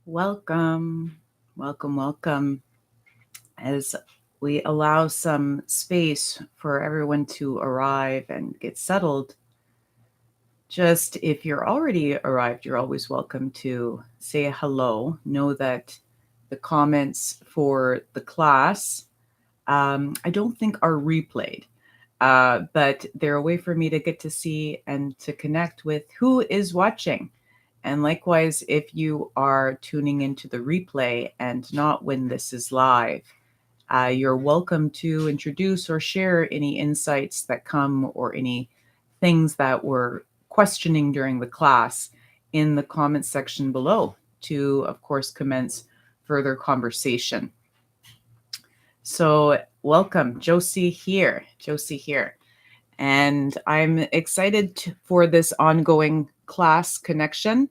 Welcome, welcome. As we allow some space for everyone to arrive and get settled, just if you're already arrived, you're always welcome to say hello. Know that the comments for the class, I don't think are replayed, but they're a way for me to get to see and to connect with who is watching. And likewise, if you are tuning into the replay and not when this is live, you're welcome to introduce or share any insights that come or any things that we're questioning during the class in the comments section below to, of course, commence further conversation. So welcome, Josie here. And I'm excited for this ongoing class connection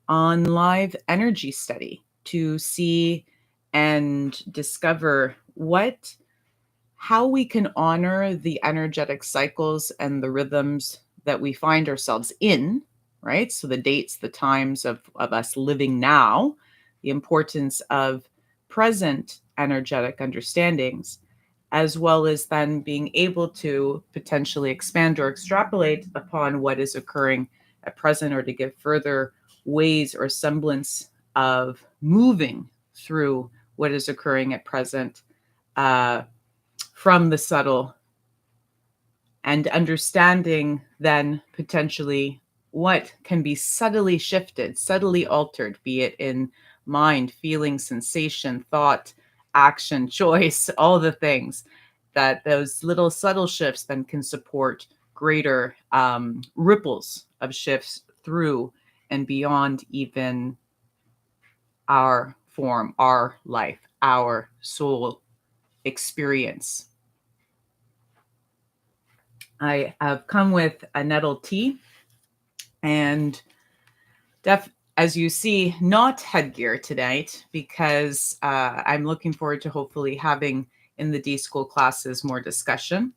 on live energy study to see and discover how we can honor the energetic cycles and the rhythms that we find ourselves in, right? So the dates, the times of us living now, the importance of present energetic understandings, as well as then being able to potentially expand or extrapolate upon what is occurring at present, or to give further ways or semblance of moving through what is occurring at present from the subtle, and understanding then potentially what can be subtly shifted, subtly altered, be it in mind, feeling, sensation, thought, action, choice, all the things that those little subtle shifts then can support greater ripples of shifts through and beyond even our form, our life, our soul experience. I have come with a nettle tea and as you see, not headgear tonight because I'm looking forward to hopefully having in the D-School classes more discussion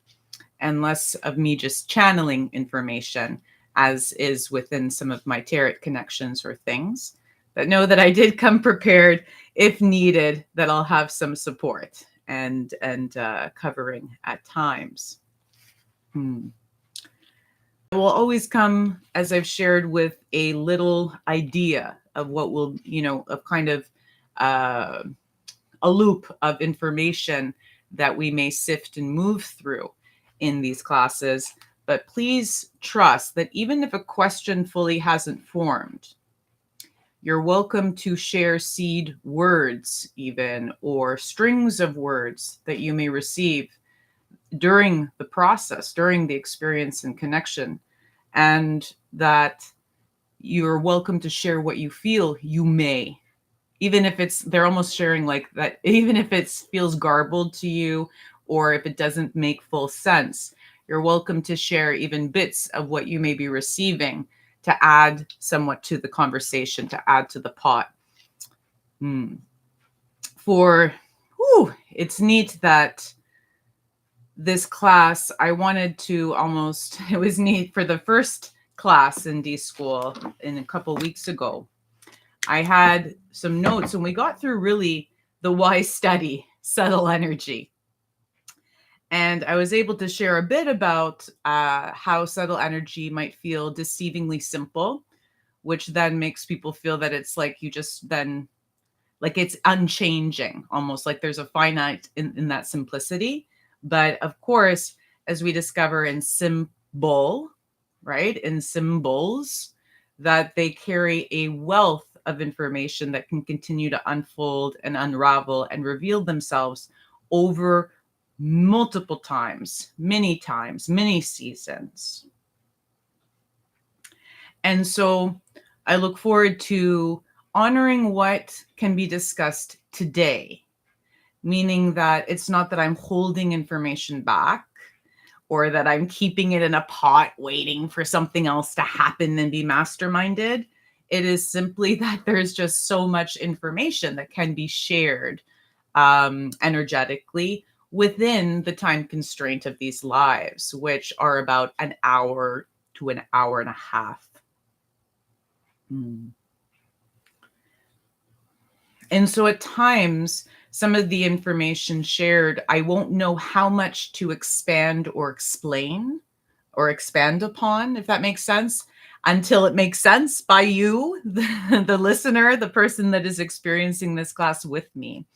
and less of me just channeling information, as is within some of my tarot connections or things. But know that I did come prepared if needed, that I'll have some support and covering at times. I will always come, as I've shared, with a little idea of what will, of kind of a loop of information that we may sift and move through in these classes. But please trust that even if a question fully hasn't formed, you're welcome to share seed words even, or strings of words that you may receive during the process, during the experience and connection, and that you're welcome to share what you feel you may, even if they're almost sharing like that, even if it feels garbled to you or if it doesn't make full sense, you're welcome to share even bits of what you may be receiving to add somewhat to the conversation, to add to the pot. It's neat that this class, I wanted to it was neat for the first class in D-School in a couple weeks ago. I had some notes and we got through really the why study subtle energy. And I was able to share a bit about how subtle energy might feel deceivingly simple, which then makes people feel that it's like you just then, like it's unchanging, almost like there's a finite in that simplicity. But of course, as we discover in right, in symbols, that they carry a wealth of information that can continue to unfold and unravel and reveal themselves over multiple times, many seasons. And so I look forward to honoring what can be discussed today, meaning that it's not that I'm holding information back or that I'm keeping it in a pot waiting for something else to happen and be masterminded. It is simply that there's just so much information that can be shared energetically within the time constraint of these lives, which are about an hour to an hour and a half. And so at times, some of the information shared, I won't know how much to expand or explain or expand upon, if that makes sense, until it makes sense by you, the listener, the person that is experiencing this class with me.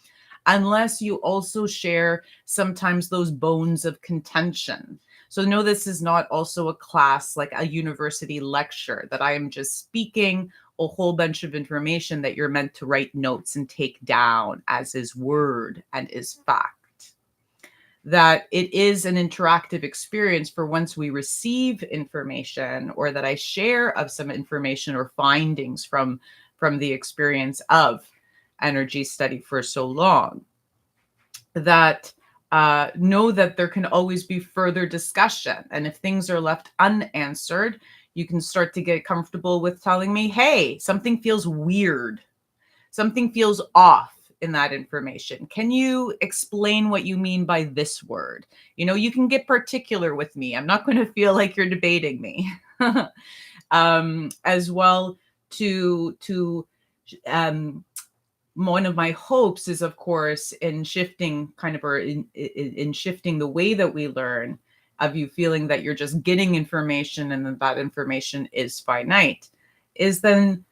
Unless you also share sometimes those bones of contention. So no, this is not also a class like a university lecture that I am just speaking a whole bunch of information that you're meant to write notes and take down as is word and is fact. That it is an interactive experience for once we receive information, or that I share of some information or findings from the experience of energy study for so long, that know that there can always be further discussion. And if things are left unanswered, you can start to get comfortable with telling me, hey, something feels weird. Something feels off in that information. Can you explain what you mean by this word? You know, you can get particular with me. I'm not going to feel like you're debating me. As well, to one of my hopes is, of course, in shifting kind of, or in shifting the way that we learn, of you feeling that you're just getting information and that information is finite, is then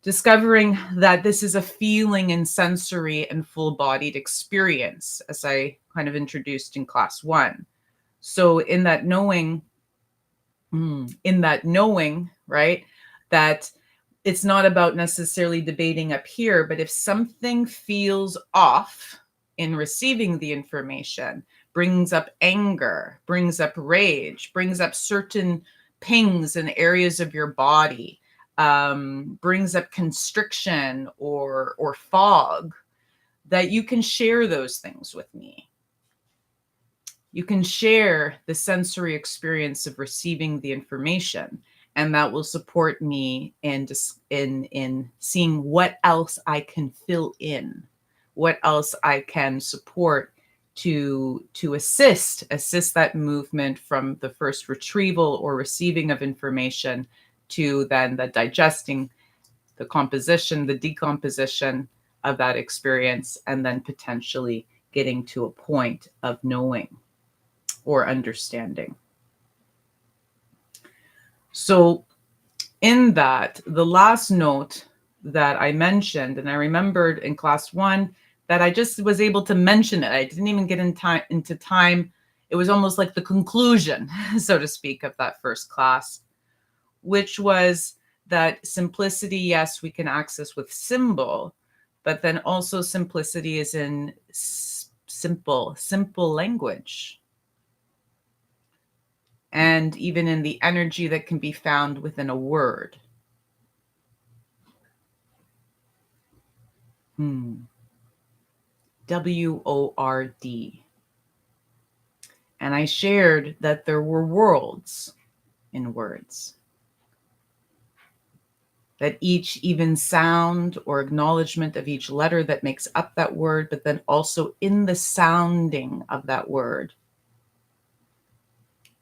discovering that this is a feeling and sensory and full-bodied experience, as I kind of introduced in class 1. So in that knowing, right, that it's not about necessarily debating up here, but if something feels off in receiving the information, brings up anger, brings up rage, brings up certain pings in areas of your body, brings up constriction or fog, that you can share those things with me. You can share the sensory experience of receiving the information, and that will support me in seeing what else I can fill in, what else I can support to assist that movement from the first retrieval or receiving of information to then the digesting, the composition, the decomposition of that experience, and then potentially getting to a point of knowing or understanding. So in that, the last note that I mentioned, and I remembered in class 1 that I just was able to mention it. I didn't even get into time. It was almost like the conclusion, so to speak, of that first class, which was that simplicity, yes, we can access with symbol, but then also simplicity is in simple language. And even in the energy that can be found within a word. W-O-R-D. And I shared that there were worlds in words. That each even sound or acknowledgement of each letter that makes up that word, but then also in the sounding of that word,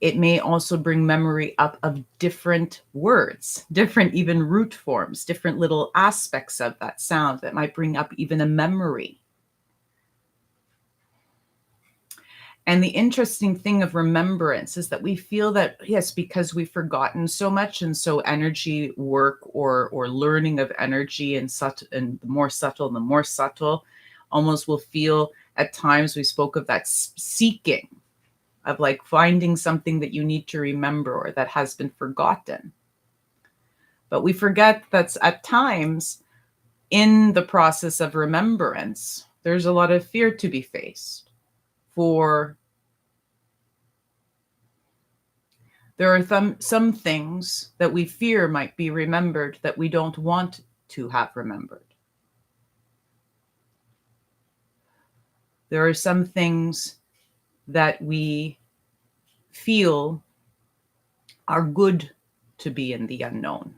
it may also bring memory up of different words, different even root forms, different little aspects of that sound that might bring up even a memory. And the interesting thing of remembrance is that we feel that, yes, because we've forgotten so much, and so energy work or learning of energy and the more subtle, almost will feel at times, we spoke of that seeking, of like finding something that you need to remember or that has been forgotten. But we forget that at times in the process of remembrance, there's a lot of fear to be faced. There are some things that we fear might be remembered that we don't want to have remembered. There are some things that we feel are good to be in the unknown.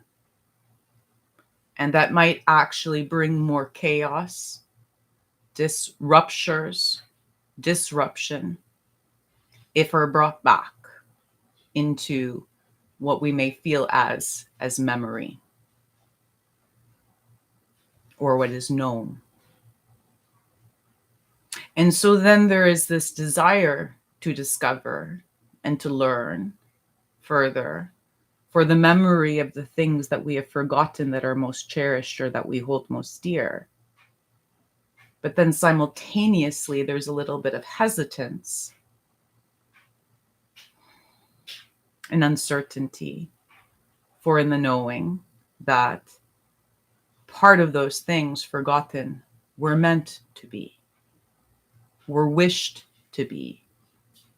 And that might actually bring more chaos, disruption, if are brought back into what we may feel as memory or what is known. And so then there is this desire to discover and to learn further, for the memory of the things that we have forgotten that are most cherished or that we hold most dear. But then simultaneously, there's a little bit of hesitance and uncertainty for in the knowing that part of those things forgotten were meant to be, were wished to be,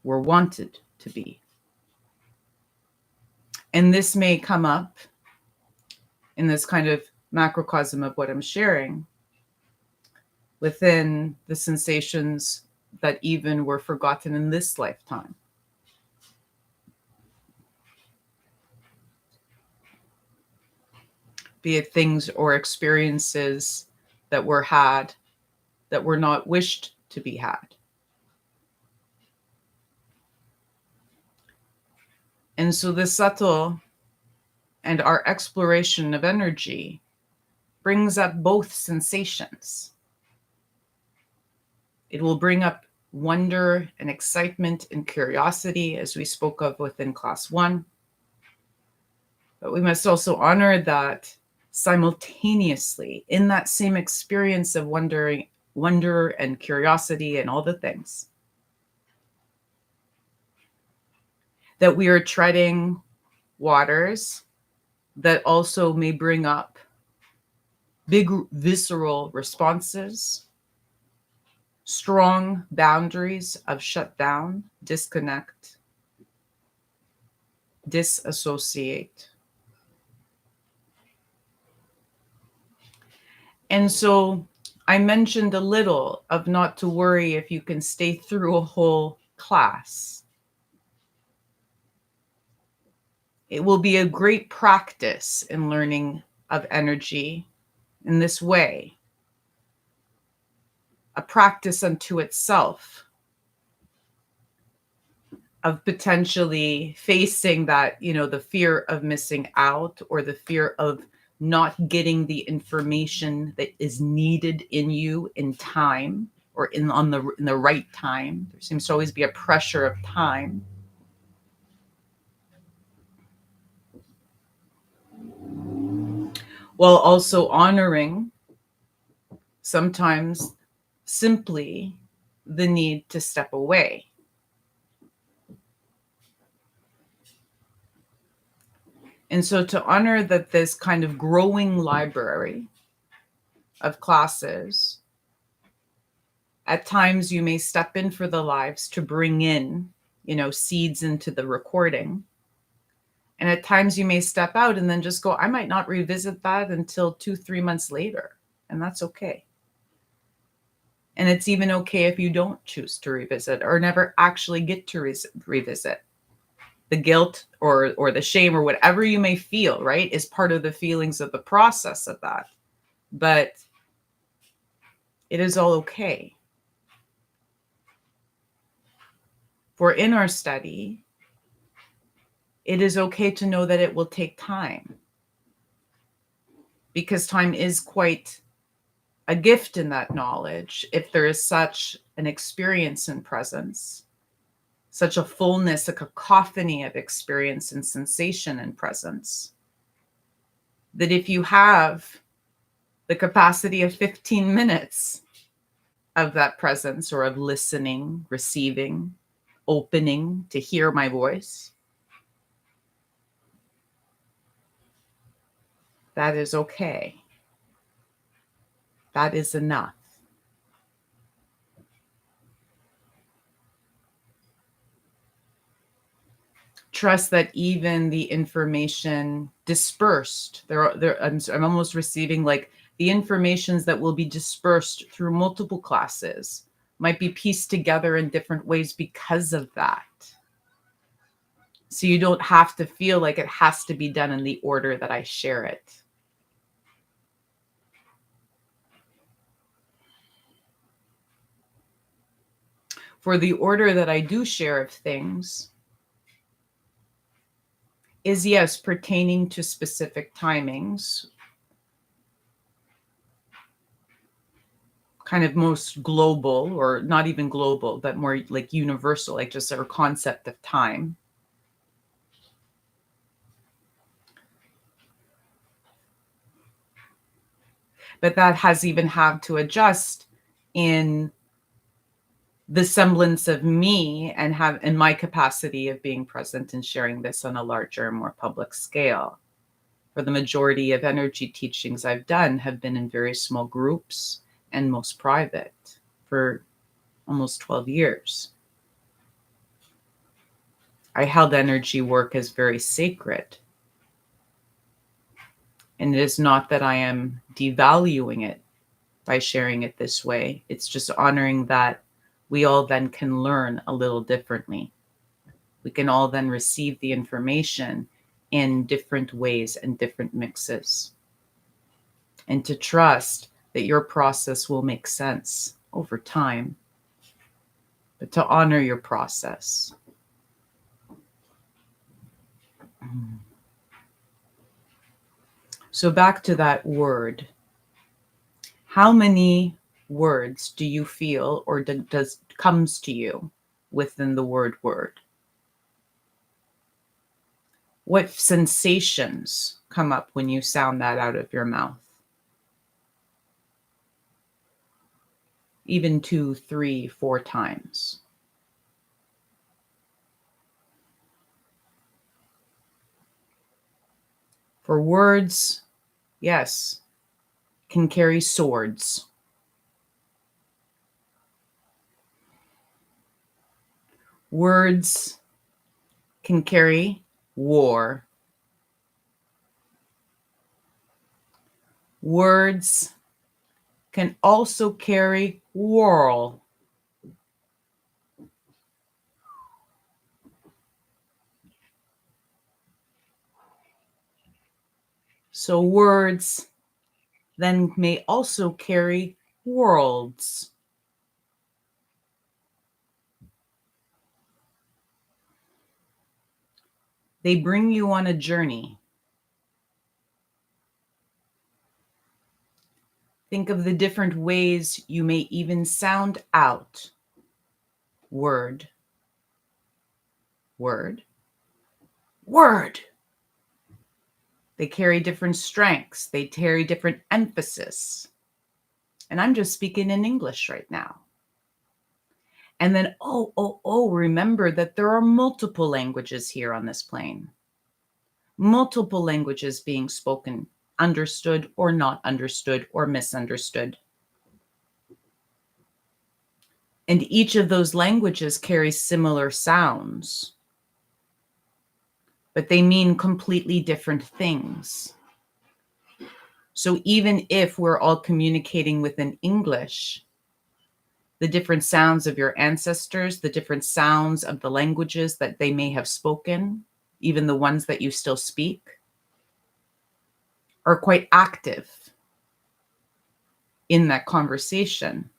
were wanted to be. And this may come up in this kind of macrocosm of what I'm sharing within the sensations that even were forgotten in this lifetime. Be it things or experiences that were had that were not wished to be had. And so the subtle and our exploration of energy brings up both sensations. It will bring up wonder and excitement and curiosity, as we spoke of within class 1. But we must also honor that simultaneously in that same experience of wonder and curiosity and all the things, that we are treading waters that also may bring up big visceral responses, strong boundaries of shut down, disconnect, disassociate. And so I mentioned a little of not to worry if you can stay through a whole class. It will be a great practice in learning of energy in this way, a practice unto itself of potentially facing that, the fear of missing out or the fear of not getting the information that is needed in you in time or in the right time. There seems to always be a pressure of time. While also honoring sometimes simply the need to step away. And so to honor that this kind of growing library of classes, at times you may step in for the lives to bring in, seeds into the recording. And at times you may step out and then just go, I might not revisit that until 2-3 months later. And that's okay. And it's even okay if you don't choose to revisit or never actually get to revisit. The guilt or the shame or whatever you may feel, right, is part of the feelings of the process of that. But it is all okay. For in our study, it is okay to know that it will take time, because time is quite a gift in that knowledge. If there is such an experience and presence, such a fullness, a cacophony of experience and sensation and presence, that if you have the capacity of 15 minutes of that presence or of listening, receiving, opening to hear my voice, that is okay. That is enough. Trust that even the information dispersed, I'm almost receiving like the informations that will be dispersed through multiple classes might be pieced together in different ways because of that. So you don't have to feel like it has to be done in the order that I share it. For the order that I do share of things is, yes, pertaining to specific timings, kind of most global, or not even global, but more like universal, like just our concept of time. But that has even had to adjust in the semblance of me and have in my capacity of being present and sharing this on a larger and more public scale. For the majority of energy teachings I've done have been in very small groups and most private for almost 12 years. I held energy work as very sacred. And it is not that I am devaluing it by sharing it this way. It's just honoring that we all then can learn a little differently. We can all then receive the information in different ways and different mixes. And to trust that your process will make sense over time, but to honor your process. So back to that word. How many words do you feel or does comes to you within the word? What sensations come up when you sound that out of your mouth? Even 2, 3, 4 times. For words, yes, can carry swords. Words can carry war. Words can also carry whirl. So words then may also carry worlds. They bring you on a journey. Think of the different ways you may even sound out. Word, word, word. They carry different strengths. They carry different emphasis. And I'm just speaking in English right now. And then, remember that there are multiple languages here on this plane. Multiple languages being spoken, understood or not understood or misunderstood. And each of those languages carries similar sounds, but they mean completely different things. So even if we're all communicating within English, the different sounds of your ancestors, the different sounds of the languages that they may have spoken, even the ones that you still speak, are quite active in that conversation.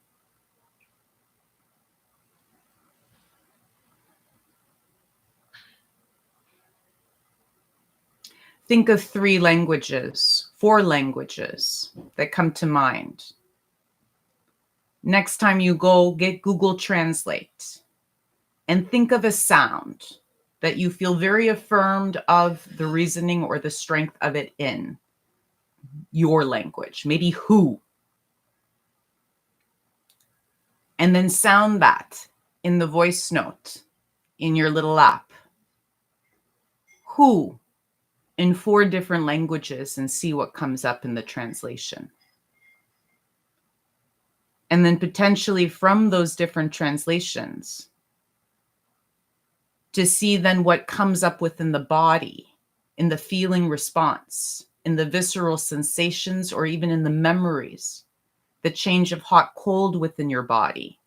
Think of 3 languages, 4 languages that come to mind. Next time you go, get Google Translate and think of a sound that you feel very affirmed of the reasoning or the strength of it in your language, maybe who. And then sound that in the voice note in your little app. Who in 4 different languages and see what comes up in the translation. And then potentially from those different translations, to see then what comes up within the body, in the feeling response, in the visceral sensations, or even in the memories, the change of hot, cold within your body,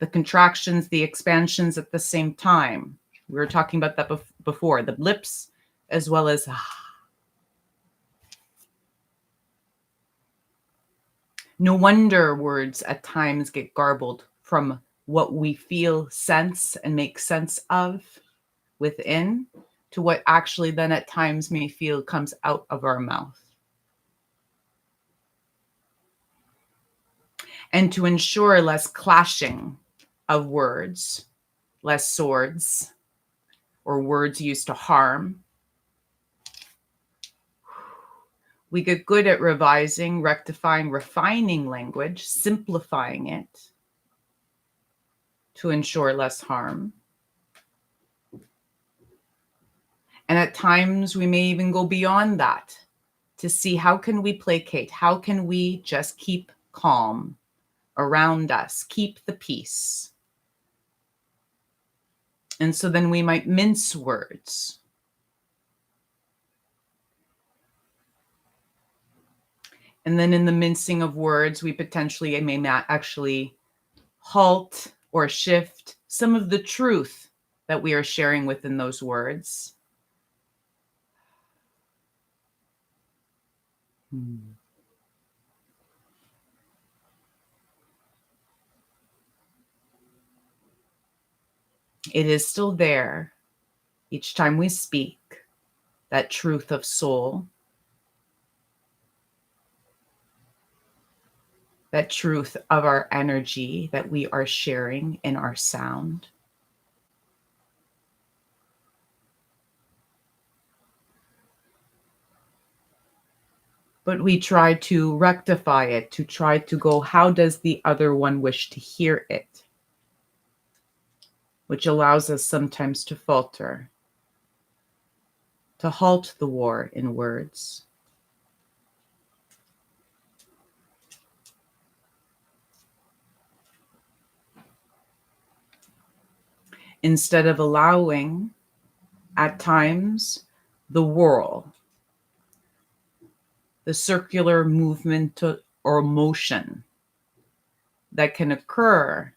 the contractions, the expansions at the same time. We were talking about that before, the lips as well as No wonder words at times get garbled from what we feel, sense, and make sense of within to what actually then at times may feel comes out of our mouth. And to ensure less clashing of words, less swords or words used to harm, we get good at revising, rectifying, refining language, simplifying it to ensure less harm. And at times we may even go beyond that to see how can we placate? How can we just keep calm around us, keep the peace? And so then we might mince words. And then in the mincing of words, we potentially may not actually halt or shift some of the truth that we are sharing within those words. It is still there each time we speak, that truth of soul, that truth of our energy that we are sharing in our sound. But we try to rectify it, to try to go, how does the other one wish to hear it? Which allows us sometimes to falter, to halt the war in words. Instead of allowing, at times, the whirl, the circular movement or motion that can occur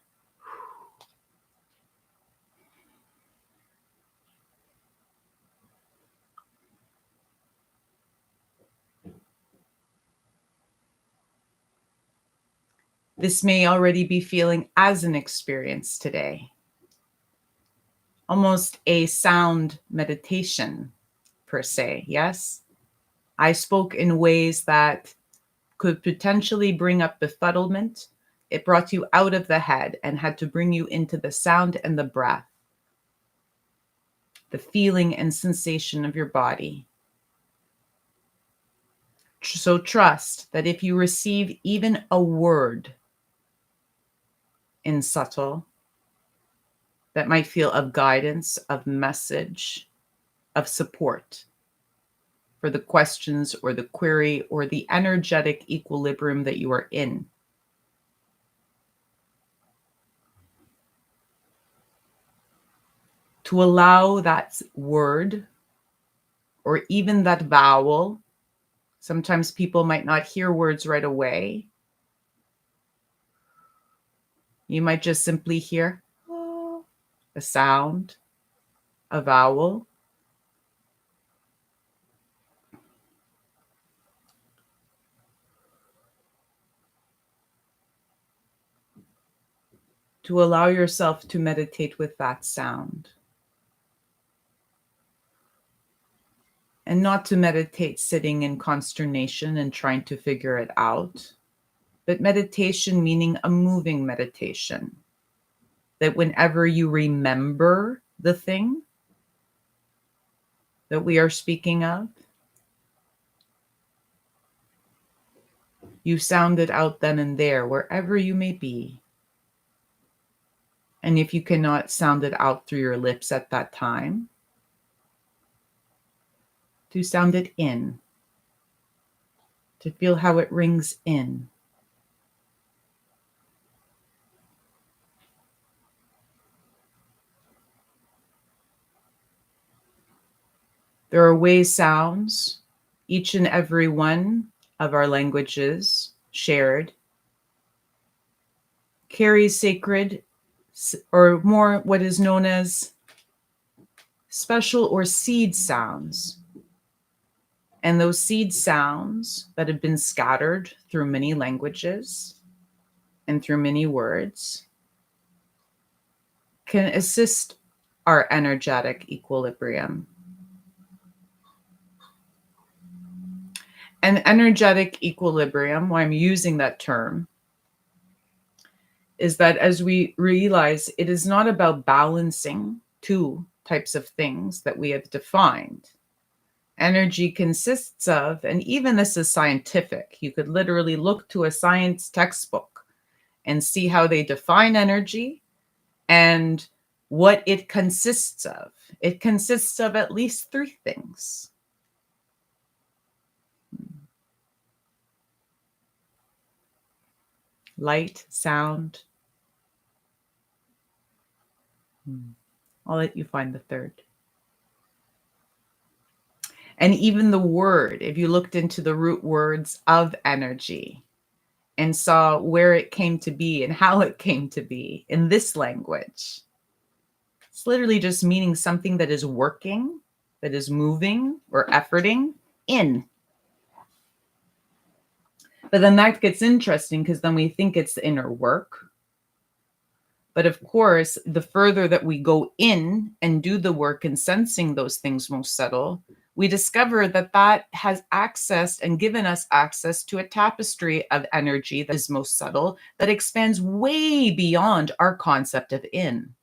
this may already be feeling as an experience today. Almost a sound meditation, per se, yes? I spoke in ways that could potentially bring up befuddlement. It brought you out of the head and had to bring you into the sound and the breath, the feeling and sensation of your body. So trust that if you receive even a word in subtle, that might feel of guidance, of message, of support for the questions or the query or the energetic equilibrium that you are in. To allow that word or even that vowel, sometimes people might not hear words right away. You might just simply hear a sound, a vowel. To allow yourself to meditate with that sound. And not to meditate sitting in consternation and trying to figure it out, but meditation meaning a moving meditation. That whenever you remember the thing that we are speaking of, you sound it out then and there, wherever you may be. And if you cannot sound it out through your lips at that time, to sound it in, to feel how it rings in. There are way sounds, each and every one of our languages shared, carries sacred or more what is known as special or seed sounds. And those seed sounds that have been scattered through many languages and through many words can assist our energetic equilibrium. And energetic equilibrium, why I'm using that term, is that as we realize it is not about balancing two types of things that we have defined. Energy consists of, and even this is scientific, you could literally look to a science textbook and see how they define energy and what it consists of. It consists of at least three things. Light, sound. I'll let you find the third. And even the word, if you looked into the root words of energy and saw where it came to be and how it came to be in this language, it's literally just meaning something that is working, that is moving or efforting in. But then that gets interesting because then we think it's the inner work. But of course, the further that we go in and do the work in sensing those things most subtle, we discover that that has accessed and given us access to a tapestry of energy that is most subtle, that expands way beyond our concept of in.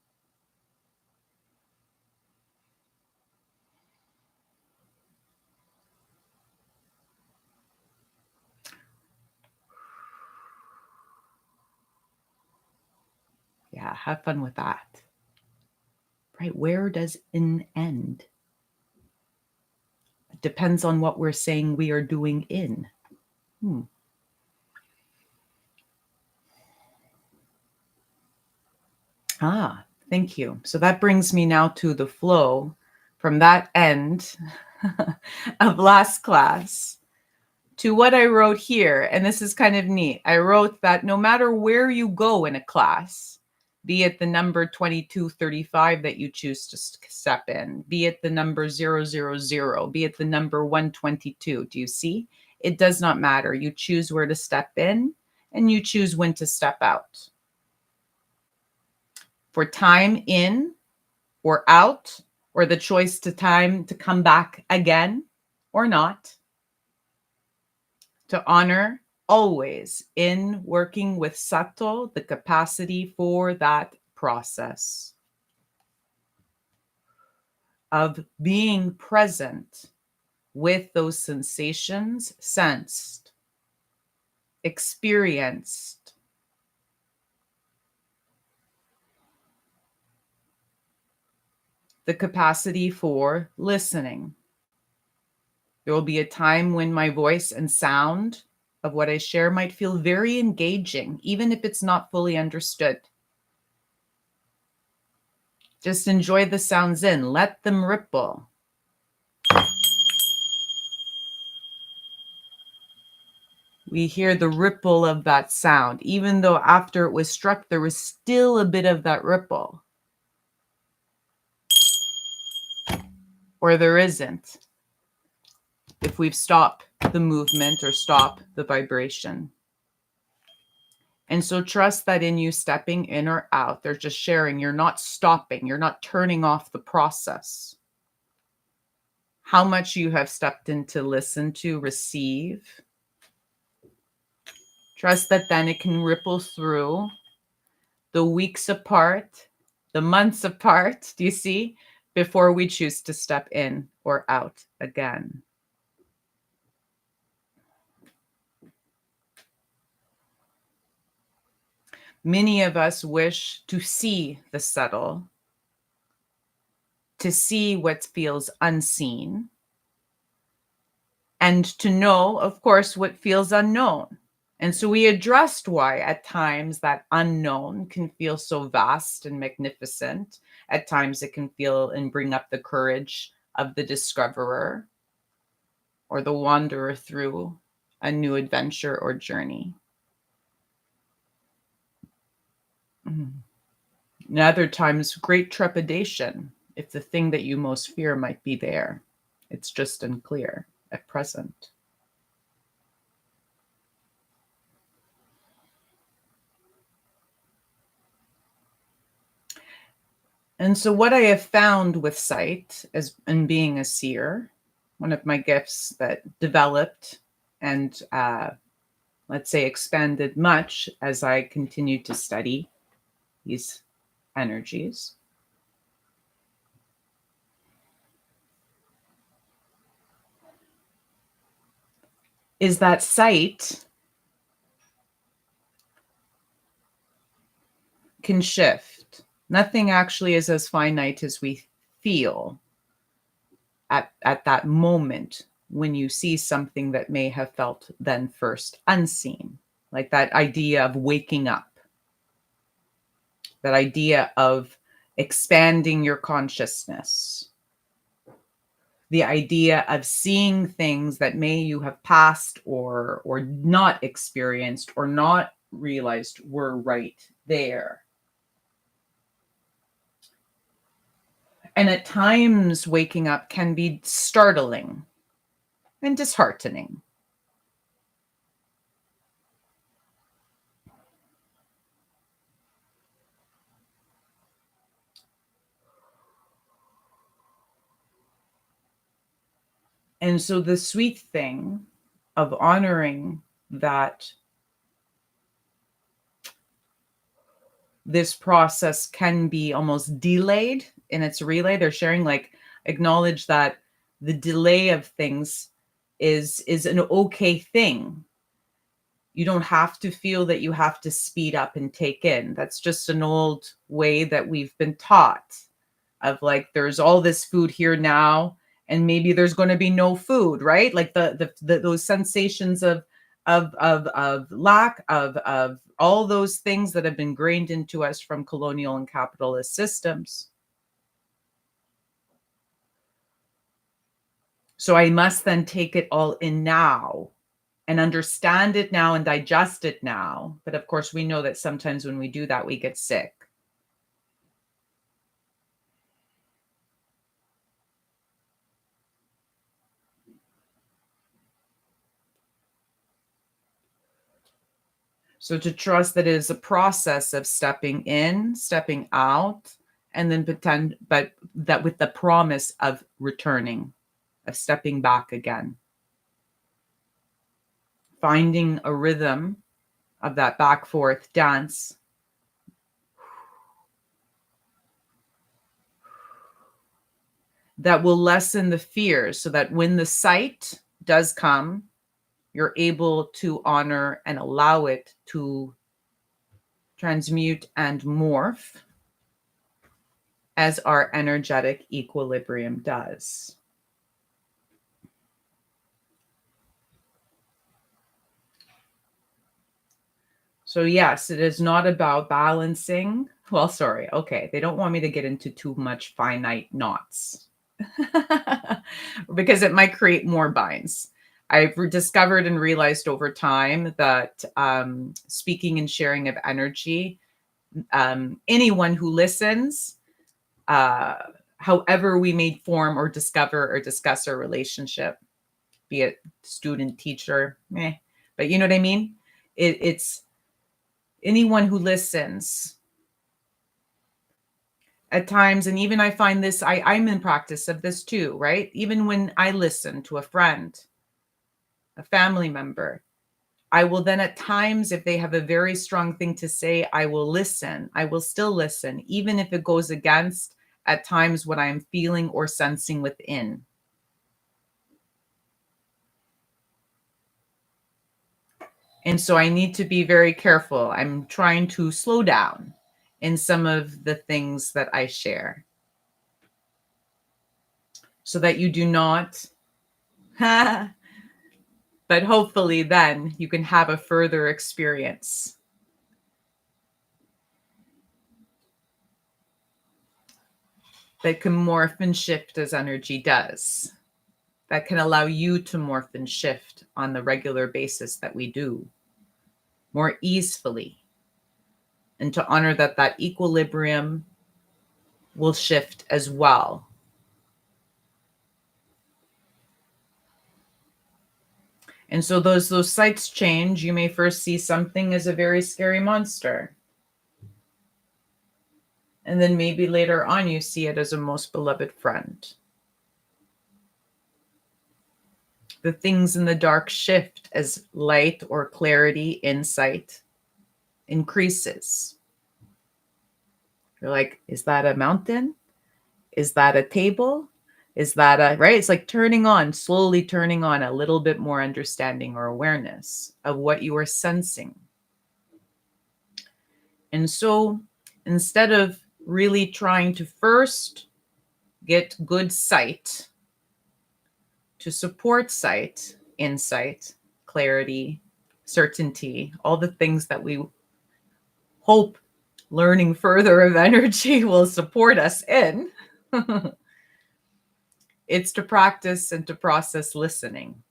Yeah, have fun with that. Right? Where does in end? It depends on what we're saying we are doing in. Ah, thank you. So that brings me now to the flow from that end of last class to what I wrote here. And this is kind of neat. I wrote that no matter where you go in a class, be it the number 2235 that you choose to step in, be it the number 000, be it the number 122, do you see? It does not matter. You choose where to step in and you choose when to step out. For time in or out, or the choice to time to come back again or not, to honor always in working with subtle the capacity for that process of being present with those sensations sensed, experienced, the capacity for listening. There will be a time when my voice and sound of what I share might feel very engaging, even if it's not fully understood. Just enjoy the sounds in, let them ripple. We hear the ripple of that sound, even though after it was struck, there was still a bit of that ripple. Or there isn't, if we've stopped the movement or stopped the vibration. And so trust that in you stepping in or out, they're just sharing. You're not stopping. You're not turning off the process. How much you have stepped in to listen to, receive. Trust that then it can ripple through the weeks apart, the months apart, do you see? Before we choose to step in or out again. Many of us wish to see the subtle, to see what feels unseen, and to know, of course, what feels unknown. And so we addressed why at times that unknown can feel so vast and magnificent. At times it can feel and bring up the courage of the discoverer or the wanderer through a new adventure or journey. And other times, great trepidation if the thing that you most fear might be there. It's just unclear at present. And so what I have found with sight as in being a seer, one of my gifts that developed and let's say, expanded much as I continued to study these energies, is that sight can shift. Nothing actually is as finite as we feel at that moment when you see something that may have felt then first unseen. Like that idea of waking up, that idea of expanding your consciousness, the idea of seeing things that may you have passed or not experienced or not realized were right there. And at times, waking up can be startling and disheartening. And so the sweet thing of honoring that this process can be almost delayed in its relay. They're sharing, like, acknowledge that the delay of things is an okay thing. You don't have to feel that you have to speed up and take in. That's just an old way that we've been taught, of like, there's all this food here now and maybe there's going to be no food, right? Like the those sensations of lack of all those things that have been grained into us from colonial and capitalist systems. So I must then take it all in now and understand it now and digest it now. But of course, we know that sometimes when we do that, we get sick. So to trust that it is a process of stepping in, stepping out, and then pretend, but that with the promise of returning, of stepping back again. Finding a rhythm of that back forth dance. That will lessen the fears so that when the sight does come, you're able to honor and allow it to transmute and morph as our energetic equilibrium does. So yes, it is not about balancing. Well, sorry. Okay. They don't want me to get into too much finite knots because it might create more binds. I've discovered and realized over time that speaking and sharing of energy, anyone who listens, however we may form or discover or discuss our relationship, be it student, teacher, but you know what I mean? It's anyone who listens at times. And even I find this, I'm in practice of this too, right? Even when I listen to a friend, a family member, I will then at times, if they have a very strong thing to say, I will listen. I will still listen, even if it goes against at times what I'm feeling or sensing within. And so I need to be very careful. I'm trying to slow down in some of the things that I share so that you do not, but hopefully then you can have a further experience. That can morph and shift as energy does. That can allow you to morph and shift on the regular basis that we do more easily. And to honor that that equilibrium will shift as well. And so those sights change. You may first see something as a very scary monster. And then maybe later on you see it as a most beloved friend. The things in the dark shift as light or clarity, insight increases. You're like, is that a mountain? Is that a table? Is that a, right? It's like turning on, slowly turning on a little bit more understanding or awareness of what you are sensing. And so instead of really trying to first get good sight to support sight, insight, clarity, certainty, all the things that we hope learning further of energy will support us in, it's to practice and to process listening.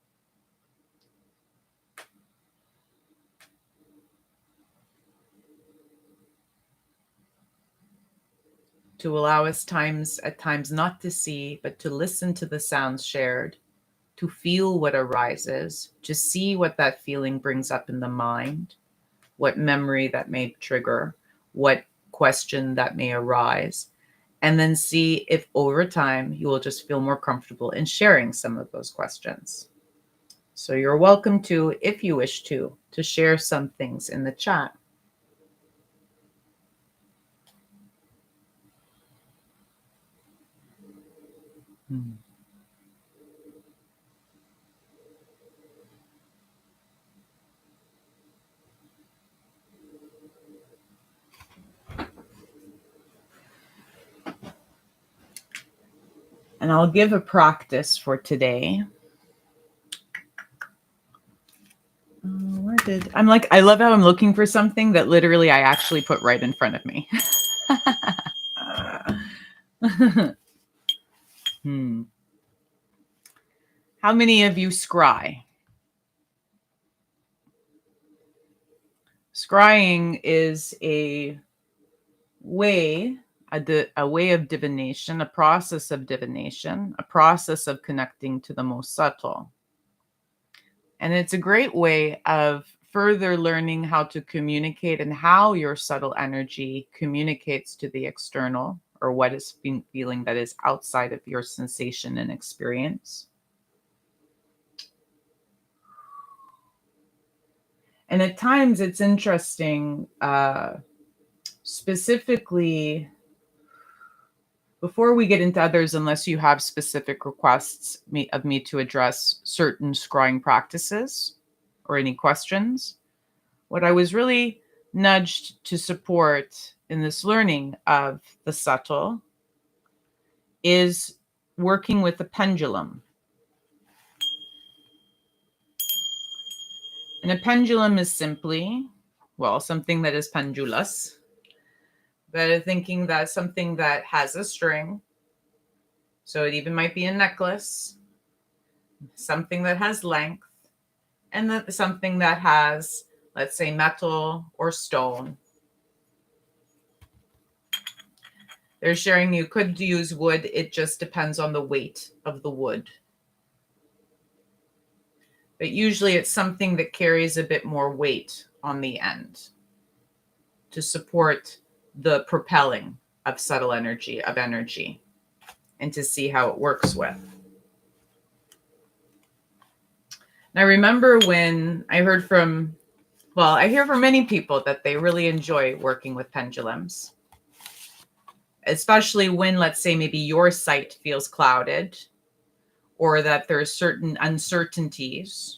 To allow us at times not to see, but to listen to the sounds shared, to feel what arises, to see what that feeling brings up in the mind, what memory that may trigger, what question that may arise, and then see if over time you will just feel more comfortable in sharing some of those questions. So you're welcome to, if you wish to share some things in the chat. And I'll give a practice for today. I love how I'm looking for something that literally I actually put right in front of me. How many of you scry? Scrying is a way of divination, a process of divination, a process of connecting to the most subtle. And it's a great way of further learning how to communicate and how your subtle energy communicates to the external, or what is feeling that is outside of your sensation and experience. And at times it's interesting, specifically, before we get into others, unless you have specific requests of me to address certain scrying practices or any questions, what I was really nudged to support in this learning of the subtle is working with the pendulum. And a pendulum is simply, well, something that is pendulous, but thinking that something that has a string, so it even might be a necklace, something that has length, and that something that has, let's say, metal or stone. They're sharing you could use wood. It just depends on the weight of the wood. But usually it's something that carries a bit more weight on the end to support the propelling of subtle energy, and to see how it works with. And I remember when I heard from, well, I hear from many people that they really enjoy working with pendulums, especially when, let's say, maybe your sight feels clouded or that there's certain uncertainties.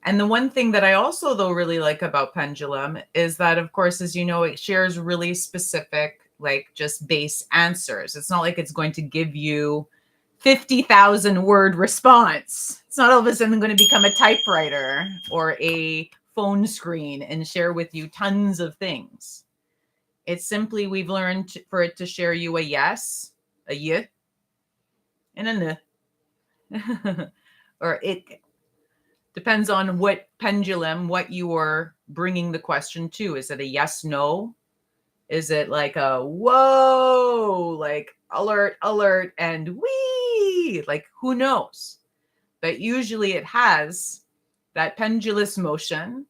And the one thing that I also, though, really like about pendulum is that, of course, as you know, it shares really specific, like just base answers. It's not like it's going to give you 50,000 word response. It's not all of a sudden going to become a typewriter or a phone screen and share with you tons of things. It's simply, we've learned for it to share you a yes, a y, and a n. Or it depends on what pendulum, what you are bringing the question to. Is it a yes, no? Is it like a whoa, like alert, alert, and wee? Like, who knows? But usually it has that pendulous motion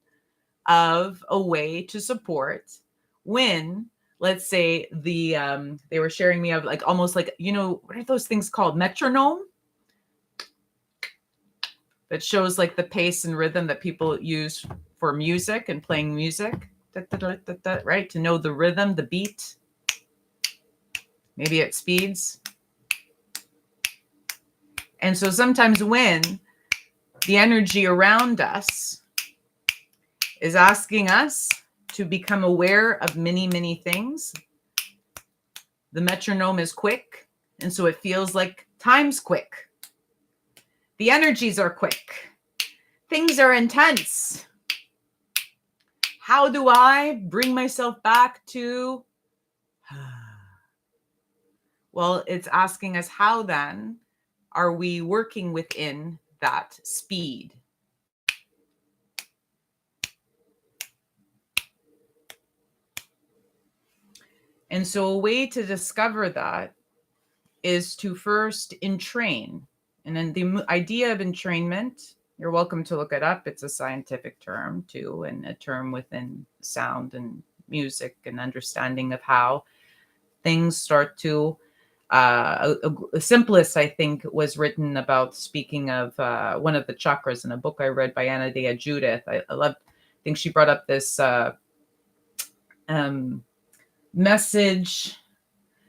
of a way to support when, let's say, they were sharing me of like almost like, what are those things called? Metronome? that shows like the pace and rhythm that people use for music and playing music, right? To know the rhythm, the beat, maybe at speeds. And so sometimes when the energy around us is asking us to become aware of many, many things, the metronome is quick, and so it feels like time's quick. The energies are quick. Things are intense. How do I bring myself back to? Well, it's asking us, how then are we working within that speed? And so a way to discover that is to first entrain. And then the idea of entrainment, you're welcome to look it up. It's a scientific term too, and a term within sound and music and understanding of how things start to, the simplest, I think, was written about speaking of one of the chakras in a book I read by Anna Dea Judith. I think she brought up this message,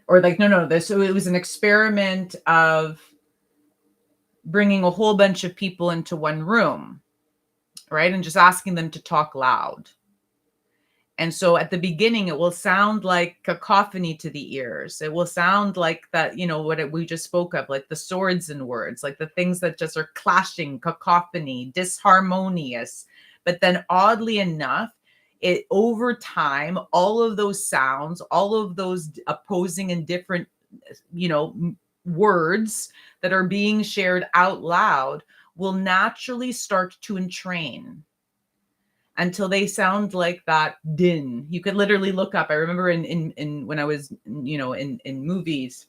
or like, so it was an experiment of bringing a whole bunch of people into one room, right? And just asking them to talk loud. And so at the beginning, it will sound like cacophony to the ears. It will sound like that, we just spoke of, like the swords and words, like the things that just are clashing, cacophony, disharmonious. But then oddly enough, it over time, all of those sounds, all of those opposing and different, words that are being shared out loud will naturally start to entrain until they sound like that din. You could literally look up. I remember in when I was, in movies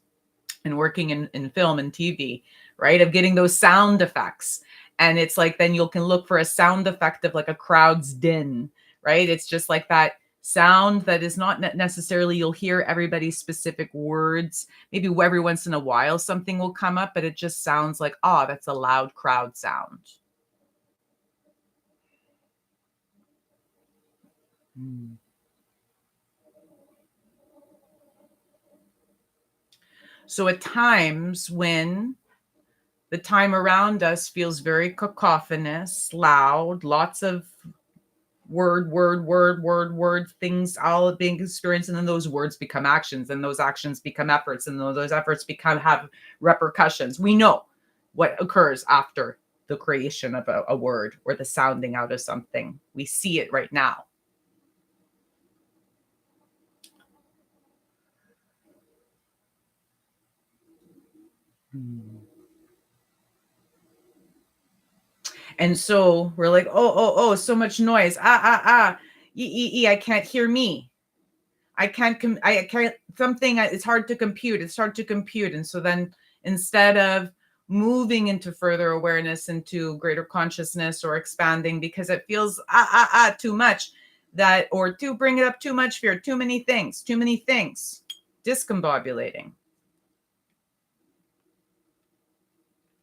and working in film and TV, right, of getting those sound effects. And it's like, then you can look for a sound effect of like a crowd's din, right? It's just like that sound that is not necessarily, you'll hear everybody's specific words. Maybe every once in a while something will come up, but it just sounds like, oh, that's a loud crowd sound. So at times when the time around us feels very cacophonous, loud, lots of word, things all being experienced, and then those words become actions, and those actions become efforts, and those efforts have repercussions. We know what occurs after the creation of a word or the sounding out of something. We see it right now. And so we're like, oh, so much noise. I can't hear me. I can't, it's hard to compute. It's hard to compute. And so then instead of moving into further awareness, into greater consciousness or expanding, because it feels too much, that, or to bring it up, too much fear, too many things, discombobulating,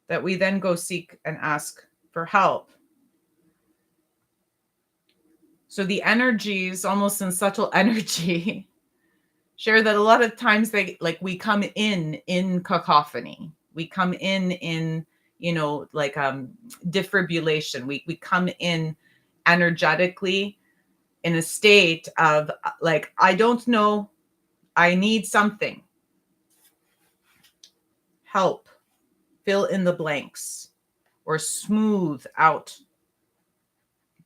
that we then go seek and ask for help. So the energies, almost in subtle energy, share that a lot of times we come in cacophony. We come in defibrillation. We come in energetically in a state of like, I don't know, I need something. Help, fill in the blanks, or smooth out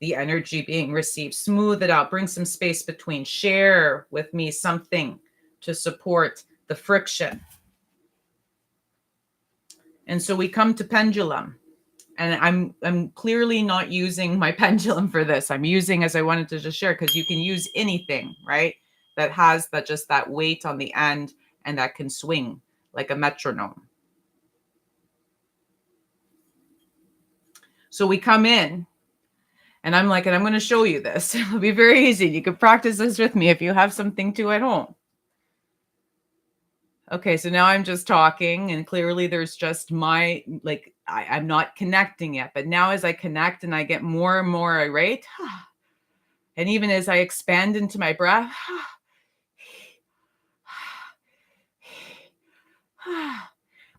the energy being received. Smooth it out, bring some space between, share with me something to support the friction. And so we come to pendulum, and I'm clearly not using my pendulum for this. I'm using, as I wanted to just share, because you can use anything, right, that has that weight on the end and that can swing like a metronome. So we come in, and I'm like, and I'm going to show you this. It'll be very easy. You can practice this with me if you have something to at home. Okay, so now I'm just talking, and clearly there's just my, like, I'm not connecting yet. But now as I connect and I get more and more irate, and even as I expand into my breath,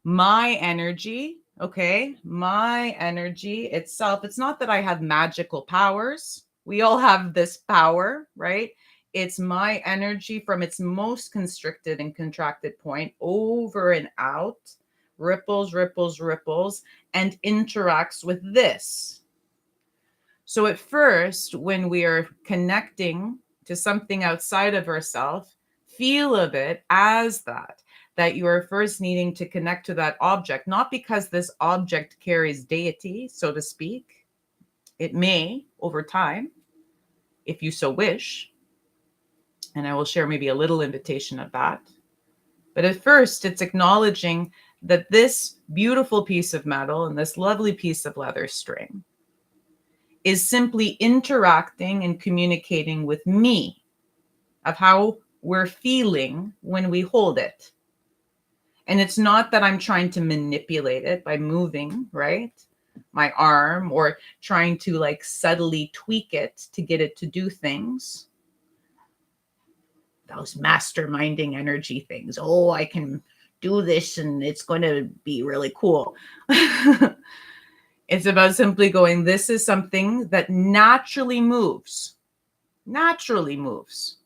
my energy, okay, my energy itself, it's not that I have magical powers. We all have this power, right? It's my energy from its most constricted and contracted point over and out, ripples, ripples, ripples, and interacts with this. So at first, when we are connecting to something outside of ourselves, feel of it as that you are first needing to connect to that object, not because this object carries deity, so to speak. It may over time, if you so wish. And I will share maybe a little invitation of that. But at first, it's acknowledging that this beautiful piece of metal and this lovely piece of leather string is simply interacting and communicating with me of how we're feeling when we hold it. And it's not that I'm trying to manipulate it by moving, right? My arm, or trying to like subtly tweak it to get it to do things. Those masterminding energy things. Oh, I can do this and it's going to be really cool. It's about simply going, this is something that naturally moves. Naturally moves.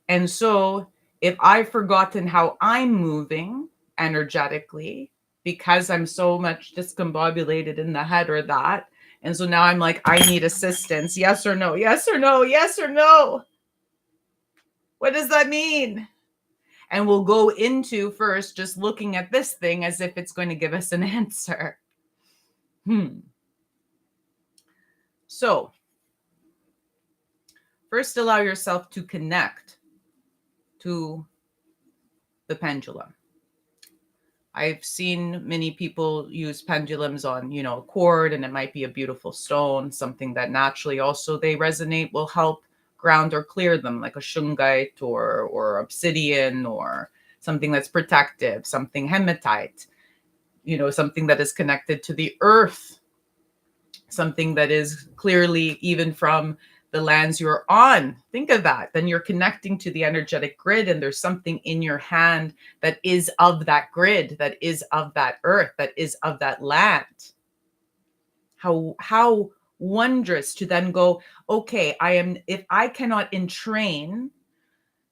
And so if I've forgotten how I'm moving energetically because I'm so much discombobulated in the head or that, and so now I'm like, I need assistance. Yes or no? Yes or no? Yes or no? What does that mean? And we'll go into first just looking at this thing as if it's going to give us an answer. So first, allow yourself to connect to the pendulum. I've seen many people use pendulums on, a cord, and it might be a beautiful stone, something that naturally also they resonate will help ground or clear them, like a shungite or obsidian or something that's protective, something hematite, something that is connected to the earth, something that is clearly even from the lands you're on. Think of that. Then you're connecting to the energetic grid, and there's something in your hand that is of that grid, that is of that earth, that is of that land. How wondrous to then go, okay, if I cannot entrain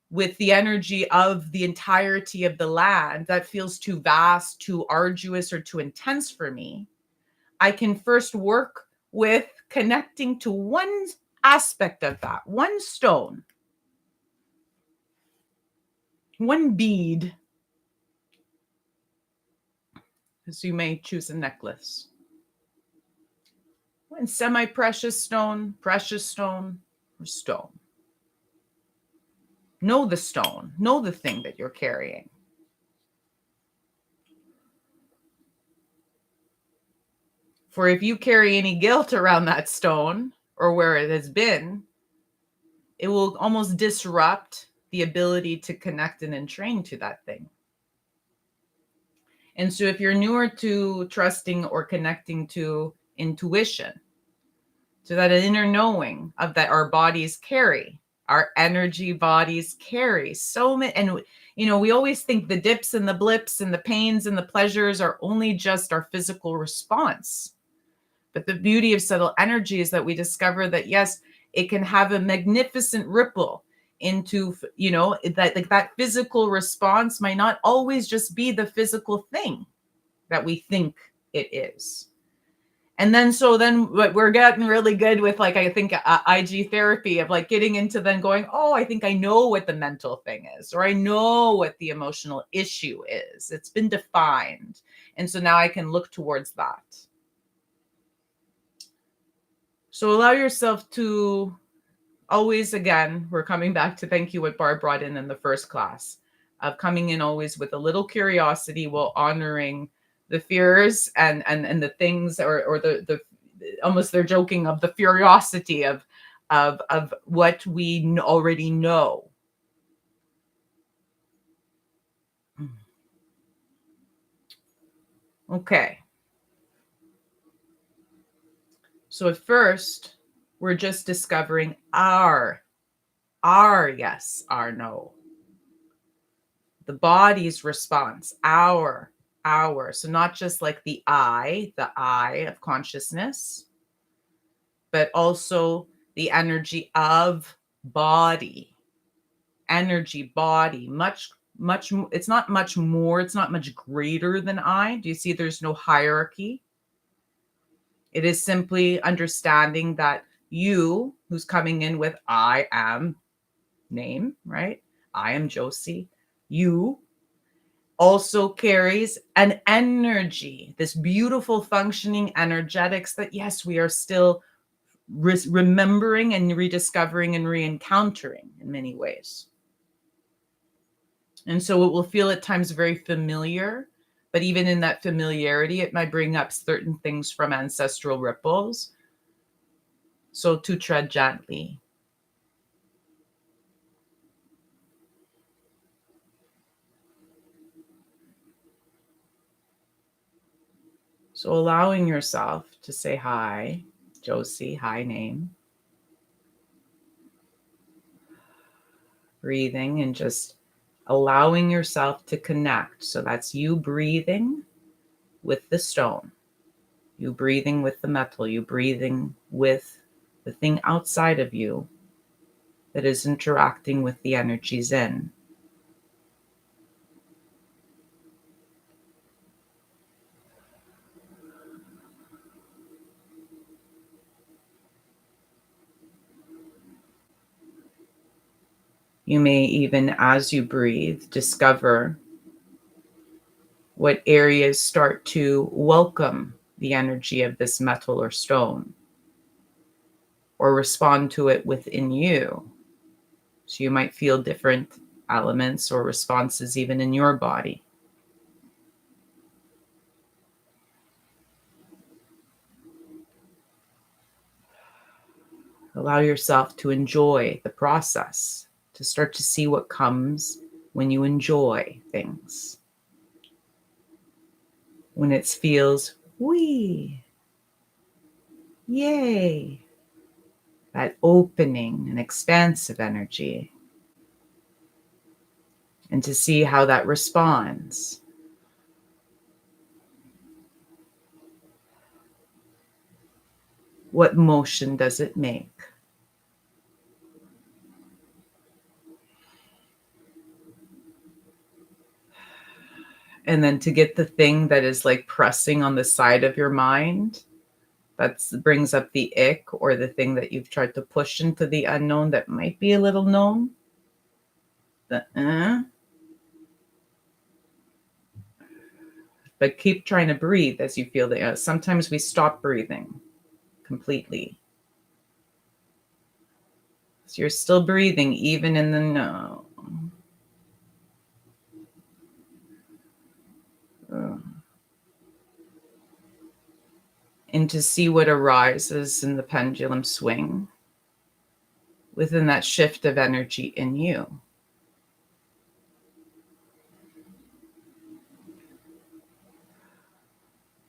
with the energy of the entirety of the land, that feels too vast, too arduous, or too intense for me. I can first work with connecting to one aspect of that, one stone, one bead, because you may choose a necklace, one semi-precious stone, or stone. Know the stone, know the thing that you're carrying. For if you carry any guilt around that stone or where it has been, it will almost disrupt the ability to connect and entrain to that thing. And so if you're newer to trusting or connecting to intuition, to that inner knowing of that our bodies carry, our energy bodies carry so many, and we always think the dips and the blips and the pains and the pleasures are only just our physical response. But the beauty of subtle energy is that we discover that, yes, it can have a magnificent ripple into, that like that physical response might not always just be the physical thing that we think it is. And then we're getting really good with, like, I think IG therapy of like getting into then going, oh, I think I know what the mental thing is, or I know what the emotional issue is. It's been defined. And so now I can look towards that. So allow yourself to always, again, we're coming back to thank you what Barb brought in the first class, of coming in always with a little curiosity while honoring the fears and the things, or the almost they're joking of the curiosity of what we already know. Okay. So at first, we're just discovering our yes, our no. The body's response, our. So not just like the I of consciousness, but also the energy of body, energy, body, it's not much more, it's not much greater than I. Do you see there's no hierarchy? It is simply understanding that you, who's coming in with I am name, right? I am Josie. You also carries an energy, this beautiful functioning energetics that, yes, we are still remembering and rediscovering and re-encountering in many ways. And so it will feel at times very familiar, but even in that familiarity, it might bring up certain things from ancestral ripples. So to tread gently. So allowing yourself to say hi, Josie, hi name. Breathing and just allowing yourself to connect. So that's you breathing with the stone, you breathing with the metal, you breathing with the thing outside of you that is interacting with the energies in. You may even, as you breathe, discover what areas start to welcome the energy of this metal or stone, or respond to it within you. So you might feel different elements or responses even in your body. Allow yourself to enjoy the process, to start to see what comes when you enjoy things. When it feels, wee, yay, that opening and expansive energy. And to see how that responds. What motion does it make? And then to get the thing that is like pressing on the side of your mind, that brings up the ick, or the thing that you've tried to push into the unknown that might be a little known. The But keep trying to breathe as you feel the sometimes we stop breathing completely. So you're still breathing even in the no. And to see what arises in the pendulum swing within that shift of energy in you.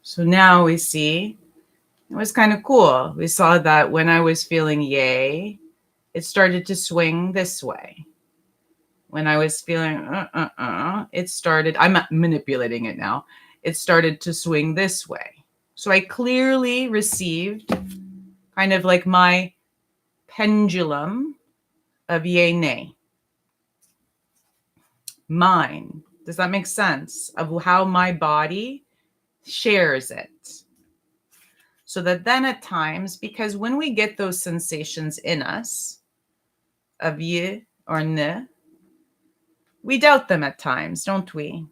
So now we see, it was kind of cool. We saw that when I was feeling yay, it started to swing this way. When I was feeling it started, I'm manipulating it now. It started to swing this way. So I clearly received kind of like my pendulum of yay, nay. Mine. Does that make sense? Of how my body shares it. So that then at times, because when we get those sensations in us of ye or ne, we doubt them at times, don't we?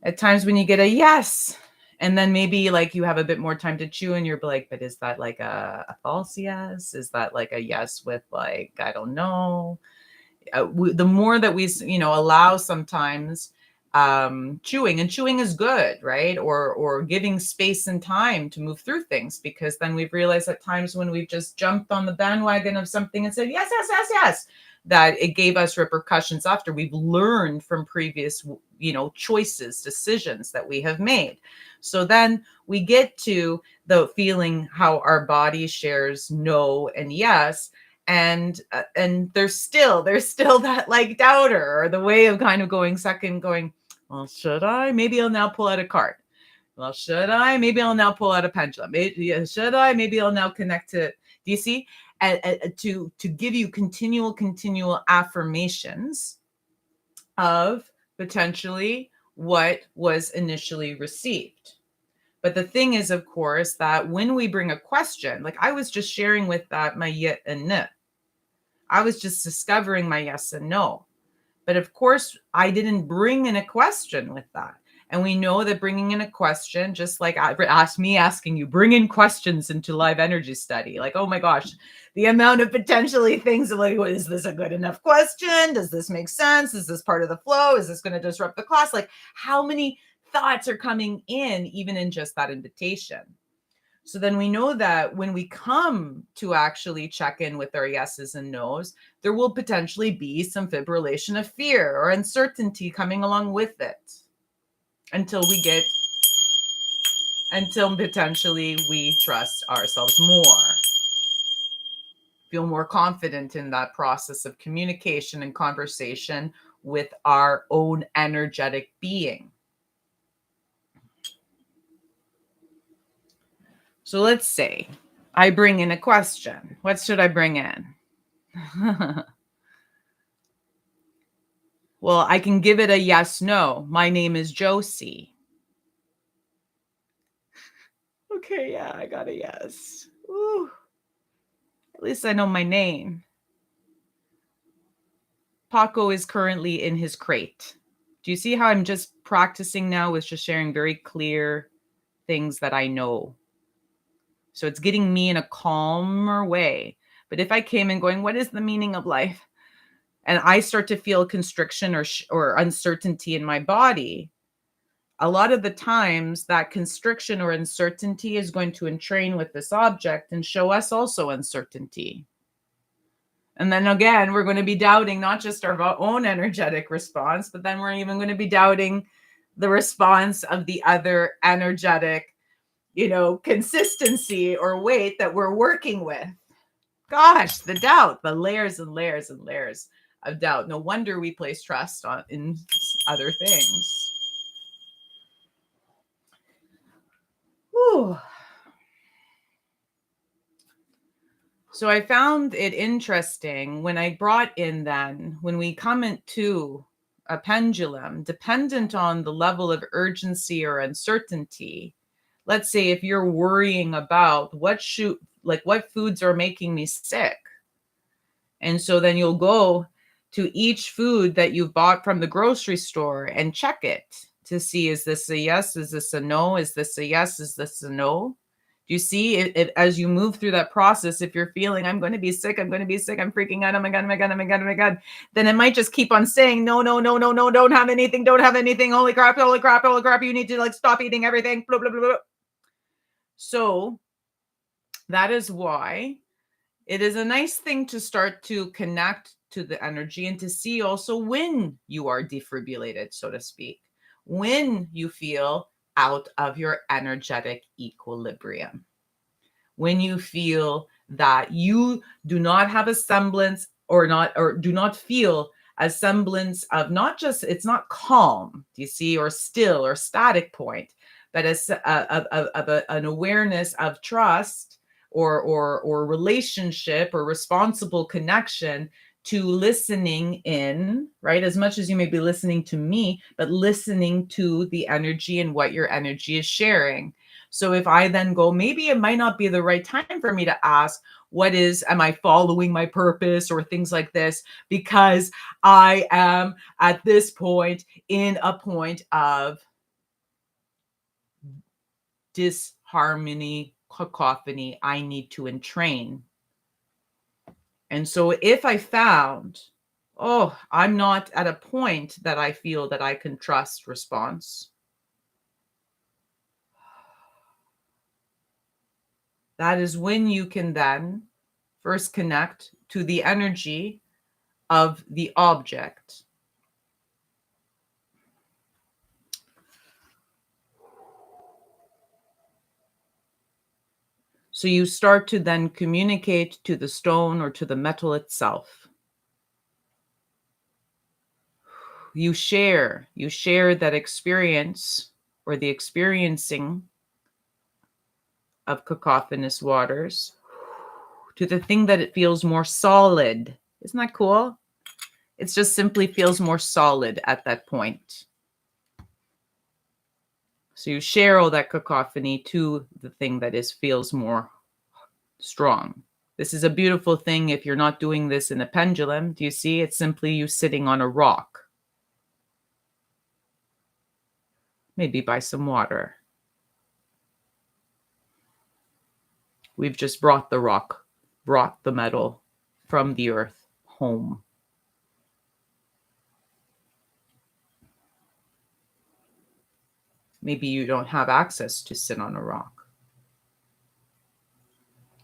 At times when you get a yes, and then maybe like you have a bit more time to chew and you're like, but is that like a false yes? Is that like a yes with like, I don't know. The more that we, allow sometimes chewing, and chewing is good, right? Or giving space and time to move through things, because then we've realized at times when we've just jumped on the bandwagon of something and said, yes, yes, yes, yes, that it gave us repercussions after. We've learned from previous, choices, decisions that we have made. So then we get to the feeling how our body shares no and yes, and there's still that like doubter, or the way of kind of going second, going, well, should I? Maybe I'll now pull out a card. Well, should I? Maybe I'll now pull out a pendulum. Should I? Maybe I'll now connect to. Do you see? To give you continual affirmations of potentially what was initially received. But the thing is, of course, that when we bring a question, like I was just sharing with that my yet and no, I was just discovering my yes and no. But of course, I didn't bring in a question with that. And we know that bringing in a question, just like asking you, bring in questions into live energy study. Like, oh my gosh, the amount of potentially things of like, is this a good enough question? Does this make sense? Is this part of the flow? Is this going to disrupt the class? Like, how many thoughts are coming in, even in just that invitation? So then we know that when we come to actually check in with our yeses and nos, there will potentially be some fibrillation of fear or uncertainty coming along with it until potentially we trust ourselves more, feel more confident in that process of communication and conversation with our own energetic being. So let's say I bring in a question. What should I bring in? Well, I can give it a yes, no. My name is Josie. Okay, yeah, I got a yes. Ooh, at least I know my name. Paco is currently in his crate. Do you see how I'm just practicing now with just sharing very clear things that I know? So it's getting me in a calmer way. But if I came in going, what is the meaning of life? And I start to feel constriction or uncertainty in my body, a lot of the times that constriction or uncertainty is going to entrain with this object and show us also uncertainty. And then again, we're going to be doubting not just our own energetic response, but then we're even going to be doubting the response of the other energetic, consistency or weight that we're working with. Gosh, the doubt, the layers and layers and layers of doubt. No wonder we place trust in other things. Whew. So I found it interesting when I brought in then, when we come into a pendulum, dependent on the level of urgency or uncertainty. Let's say if you're worrying about what foods are making me sick. And so then you'll go to each food that you've bought from the grocery store and check it to see, is this a yes? Is this a no? Is this a yes? Is this a no? Do you see it as you move through that process? If you're feeling, I'm going to be sick, I'm freaking out, oh my God, oh my God, oh my God, oh my God, then it might just keep on saying, no, no, no, no, no, don't have anything, holy crap, you need to stop eating everything, blah, blah, blah, blah. So that is why it is a nice thing to start to connect to the energy and to see also when you are defibrillated, so to speak, when you feel out of your energetic equilibrium, when you feel that you do not have a semblance or do not feel a semblance of not just, it's not calm, do you see, or still or static point, but an awareness of trust or relationship or responsible connection to listening in, right? As much as you may be listening to me, but listening to the energy and what your energy is sharing. So if I then go, maybe it might not be the right time for me to ask, am I following my purpose or things like this? Because I am at this point in a point of disharmony, cacophony, I need to entrain. And so if I found, I'm not at a point that I feel that I can trust response, that is when you can then first connect to the energy of the object. So you start to then communicate to the stone or to the metal itself. You share that experience or the experiencing of cacophonous waters to the thing that it feels more solid. Isn't that cool? It just simply feels more solid at that point. So you share all that cacophony to the thing that feels more strong. This is a beautiful thing if you're not doing this in a pendulum. Do you see? It's simply you sitting on a rock. Maybe by some water. We've just brought the rock, brought the metal from the earth home. Maybe you don't have access to sit on a rock.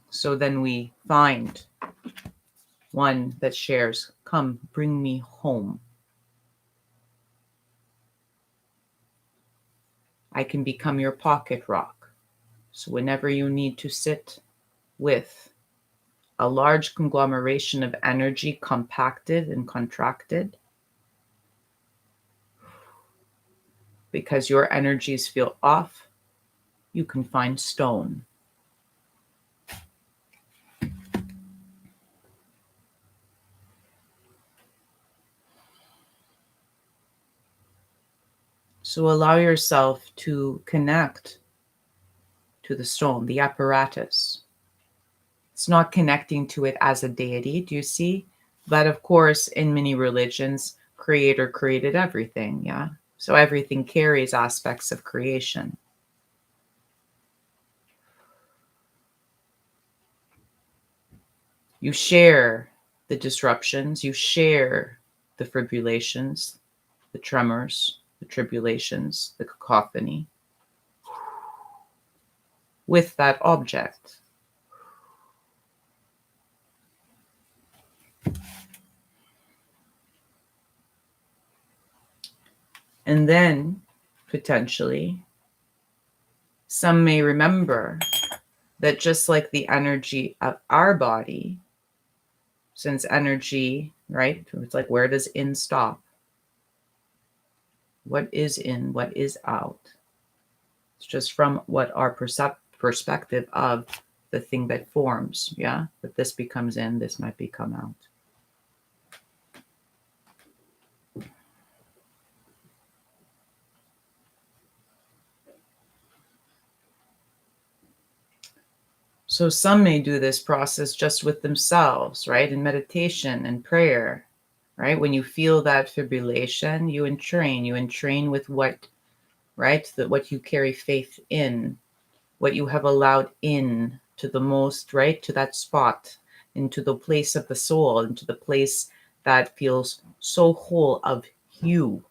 So then we find one that shares, come, bring me home. I can become your pocket rock. So whenever you need to sit with a large conglomeration of energy compacted and contracted, because your energies feel off, you can find stone. So allow yourself to connect to the stone, the apparatus. It's not connecting to it as a deity, do you see? But of course, in many religions, Creator created everything, yeah? So everything carries aspects of creation. You share the disruptions, you share the fibrillations, the tremors, the tribulations, the cacophony with that object. And then, potentially, some may remember that just like the energy of our body, since energy, right? It's like, where does in stop? What is in? What is out? It's just from what our perspective of the thing that forms, yeah? That this becomes in, this might become out. So some may do this process just with themselves, right? In meditation and prayer, right? When you feel that fibrillation, you entrain with what, right? That what you carry faith in, what you have allowed in to the most, right? To that spot, into the place of the soul, into the place that feels so whole of you.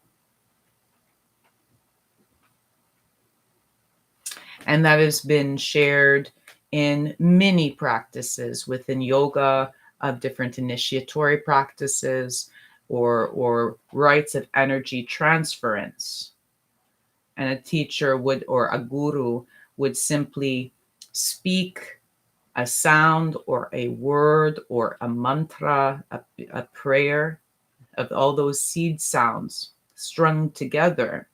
And that has been shared in many practices within yoga, of different initiatory practices or rites of energy transference. And a teacher would, or a guru would simply speak a sound or a word or a mantra, a prayer of all those seed sounds strung together.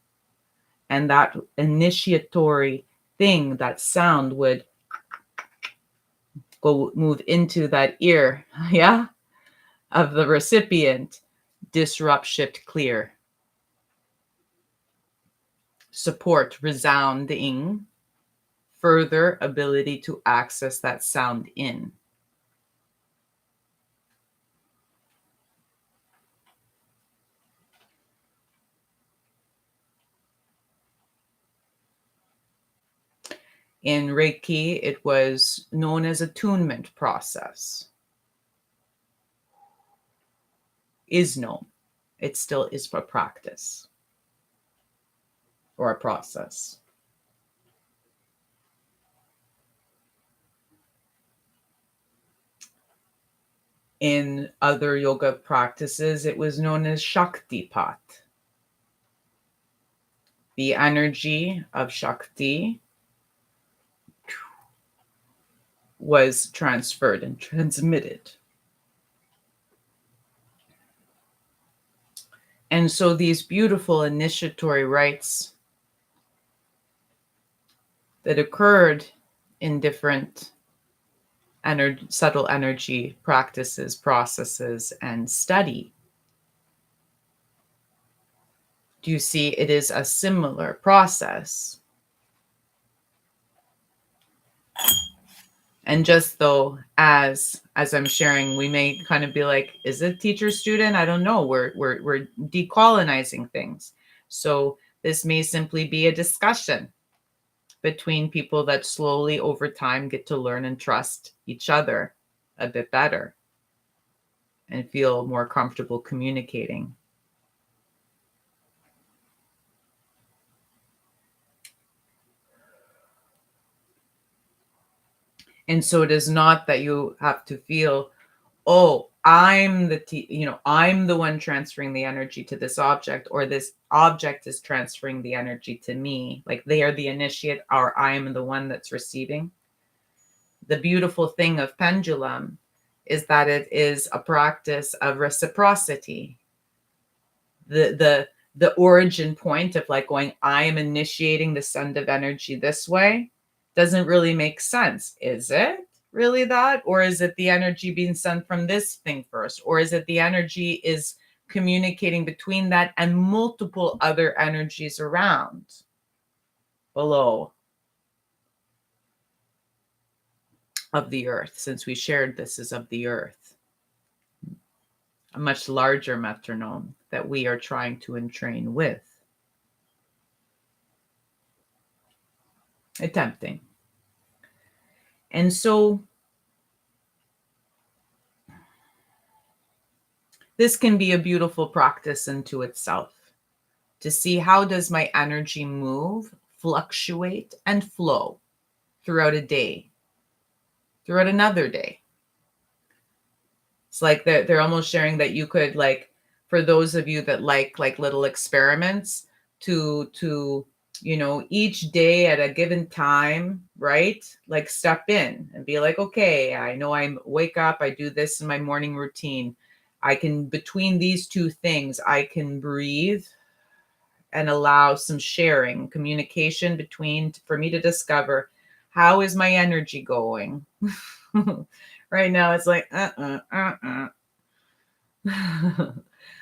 And that initiatory thing, that sound would go move into that ear, yeah, of the recipient, disrupt, shift, clear, support, resounding, further ability to access that sound in. In Reiki, it was known as attunement process. Is known. It still is a practice or a process. In other yoga practices, it was known as Shaktipat. The energy of Shakti was transferred and transmitted. And so these beautiful initiatory rites that occurred in different subtle energy practices, processes, and study. Do you see it is a similar process? And just though as I'm sharing, we may kind of be like, is it teacher student? I don't know. We're decolonizing things. So this may simply be a discussion between people that slowly over time get to learn and trust each other a bit better and feel more comfortable communicating. And so it is not that you have to feel, oh, I'm I'm the one transferring the energy to this object, or this object is transferring the energy to me. Like they are the initiate, or I am the one that's receiving. The beautiful thing of pendulum is that it is a practice of reciprocity. The origin point of like going, I am initiating the send of energy this way doesn't really make sense. Is it really that? Or is it the energy being sent from this thing first? Or is it the energy is communicating between that and multiple other energies around below of the earth? Since we shared this is of the earth, a much larger metronome that we are trying to entrain with. Attempting. And so this can be a beautiful practice into itself, to see how does my energy move, fluctuate, and flow throughout a day, throughout another day. It's like they're almost sharing that you could, like, for those of you that like little experiments, to each day at a given time, right? Like step in and be like, okay, I know I wake up, I do this in my morning routine. I can, between these two things, I can breathe and allow some sharing, communication between, for me to discover how is my energy going. Right now it's like,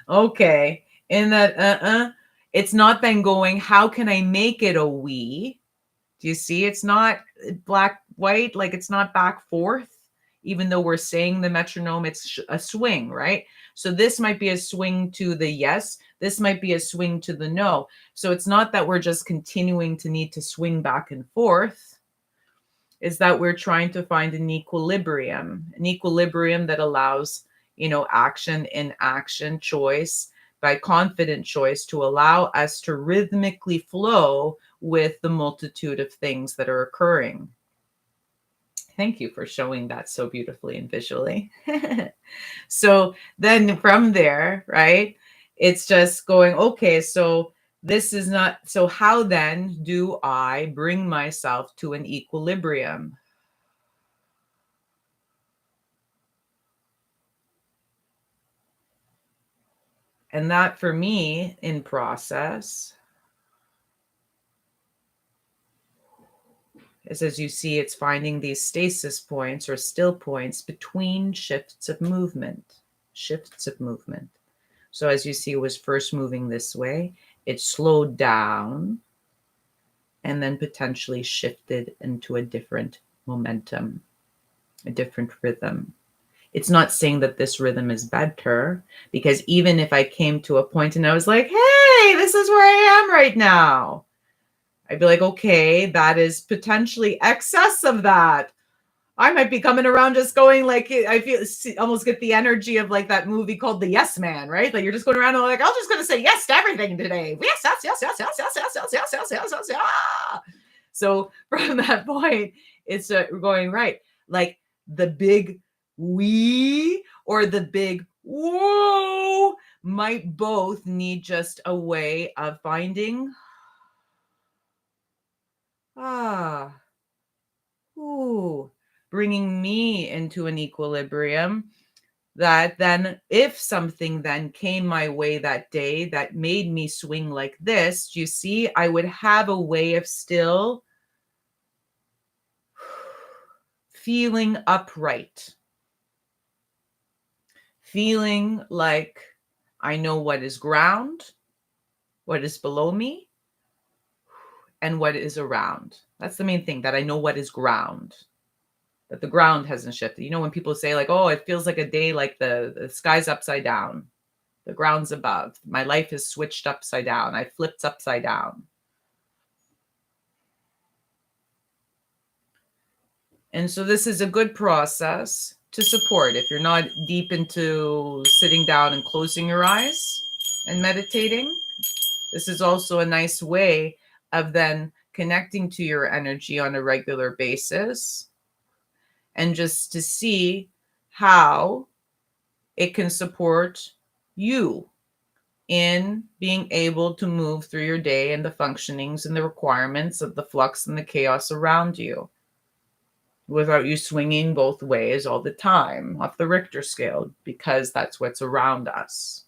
okay. In that, it's not then going, how can I make it a we? Do you see? It's not black, white, like it's not back forth, even though we're saying the metronome, it's a swing, right? So this might be a swing to the yes. This might be a swing to the no. So it's not that we're just continuing to need to swing back and forth. Is that we're trying to find an equilibrium that allows, action, inaction, choice, by confident choice, to allow us to rhythmically flow with the multitude of things that are occurring. Thank you for showing that so beautifully and visually. So then from there, right, it's just going, okay, so this is not, so how then do I bring myself to an equilibrium? And that for me in process is, as you see, it's finding these stasis points or still points between shifts of movement. So as you see, it was first moving this way, it slowed down and then potentially shifted into a different momentum, a different rhythm. It's not saying that this rhythm is better, because even if I came to a point and I was like, hey, this is where I am right now, I'd be like, okay, that is potentially excess of that. I might be coming around just going like, I feel almost get the energy of like that movie called The Yes Man, right? Like you're just going around and like, I'm just going to say yes to everything today. Yes, yes, yes, yes, yes, yes, yes, yes, yes, yes, yes, yes, yeah. So from that point, it's going right. Like the big we or the big whoa might both need just a way of finding ooh, bringing me into an equilibrium that then if something then came my way that day that made me swing like this, you see, I would have a way of still feeling upright, feeling like I know what is ground, what is below me, and what is around. That's the main thing, that I know what is ground, that the ground hasn't shifted. You know, when people say like, oh, it feels like a day like the sky's upside down, the ground's above, my life is switched upside down, I flipped upside down. And so this is a good process to support if you're not deep into sitting down and closing your eyes and meditating. This is also a nice way of then connecting to your energy on a regular basis and just to see how it can support you in being able to move through your day and the functionings and the requirements of the flux and the chaos around you without you swinging both ways all the time off the Richter scale, because that's what's around us.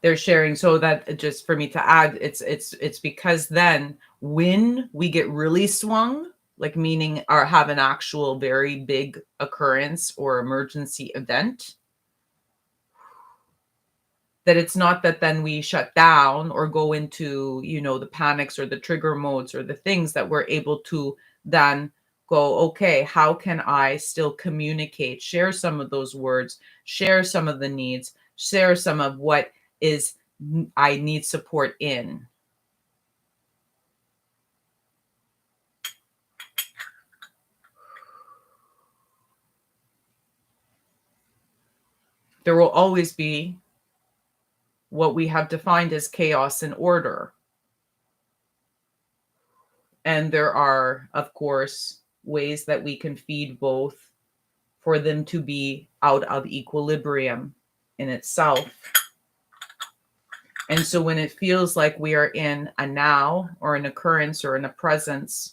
They're sharing, so that just for me to add, it's because then when we get really swung, like meaning or have an actual very big occurrence or emergency event, that it's not that then we shut down or go into, you know, the panics or the trigger modes or the things, that we're able to then go, okay, how can I still communicate, share some of those words, share some of the needs, share some of what is I need support in. There will always be what we have defined as chaos and order. And there are, of course, ways that we can feed both for them to be out of equilibrium in itself. And so when it feels like we are in a now or an occurrence or in a presence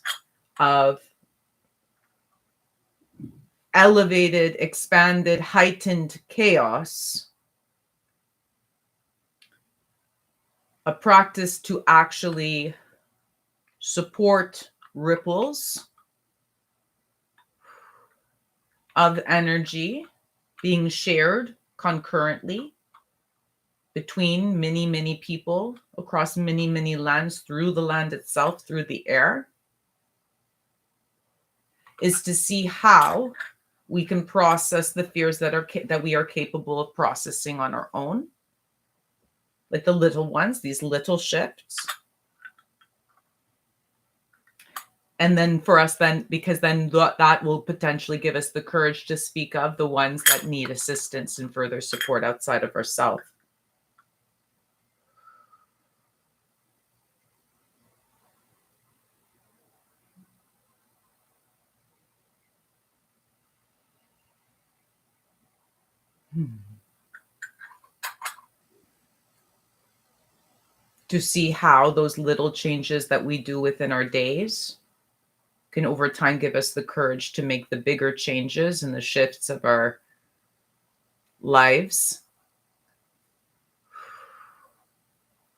of elevated, expanded, heightened chaos, a practice to actually support ripples of energy being shared concurrently between many, many people across many, many lands, through the land itself, through the air, is to see how we can process the fears that we are capable of processing on our own, like the little ones, these little shifts. And then for us then, because then that will potentially give us the courage to speak of the ones that need assistance and further support outside of ourselves. To see how those little changes that we do within our days can over time give us the courage to make the bigger changes and the shifts of our lives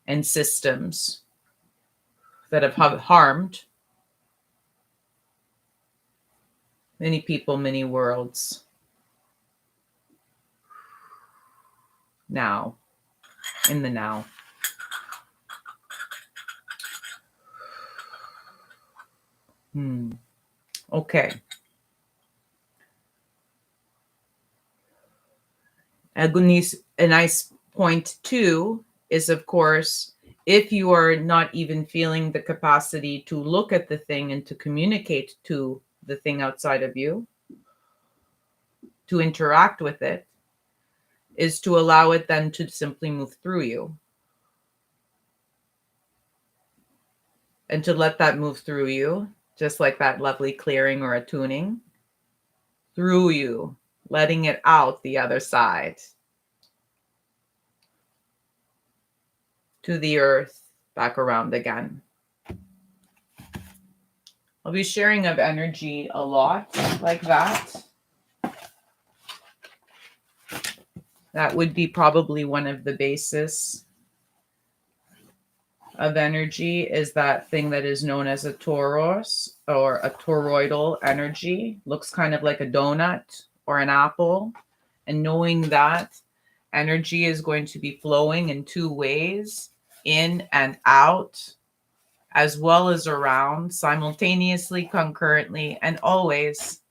and systems that have harmed many people, many worlds now, in the now. Okay. A nice point too is, of course, if you are not even feeling the capacity to look at the thing and to communicate to the thing outside of you, to interact with it, is to allow it then to simply move through you. And to let that move through you just like that lovely clearing or attuning, through you, letting it out the other side to the earth, back around again. I'll be sharing of energy a lot like that. That would be probably one of the basis of energy, is that thing that is known as a torus or a toroidal energy. Looks kind of like a donut or an apple. And knowing that energy is going to be flowing in two ways, in and out, as well as around, simultaneously, concurrently, and always.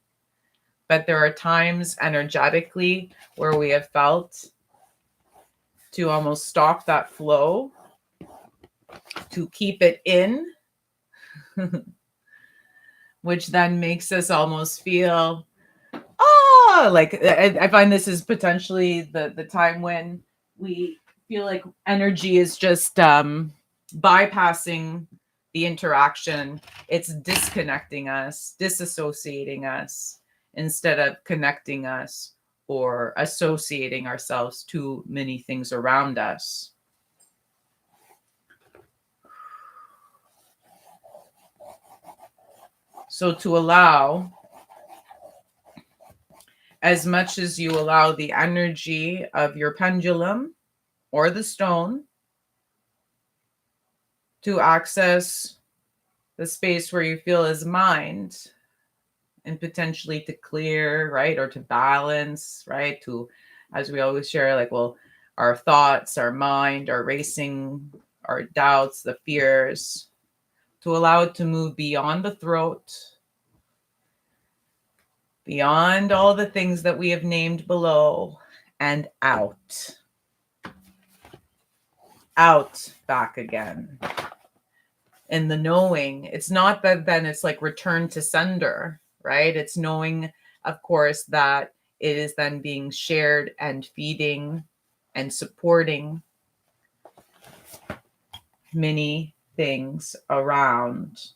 But there are times energetically where we have felt to almost stop that flow, to keep it in, which then makes us almost feel, like I find this is potentially the time when we feel like energy is just bypassing the interaction. It's disconnecting us, disassociating us, instead of connecting us or associating ourselves to many things around us. So to allow, as much as you allow the energy of your pendulum or the stone to access the space where you feel is mind, and potentially to clear, right? Or to balance, right? To, as we always share, like, well, our thoughts, our mind, our racing, our doubts, the fears, to allow it to move beyond the throat, beyond all the things that we have named below, and out. Out, back again. And the knowing, it's not that then it's like return to sender, right? It's knowing, of course, that it is then being shared and feeding and supporting many things around.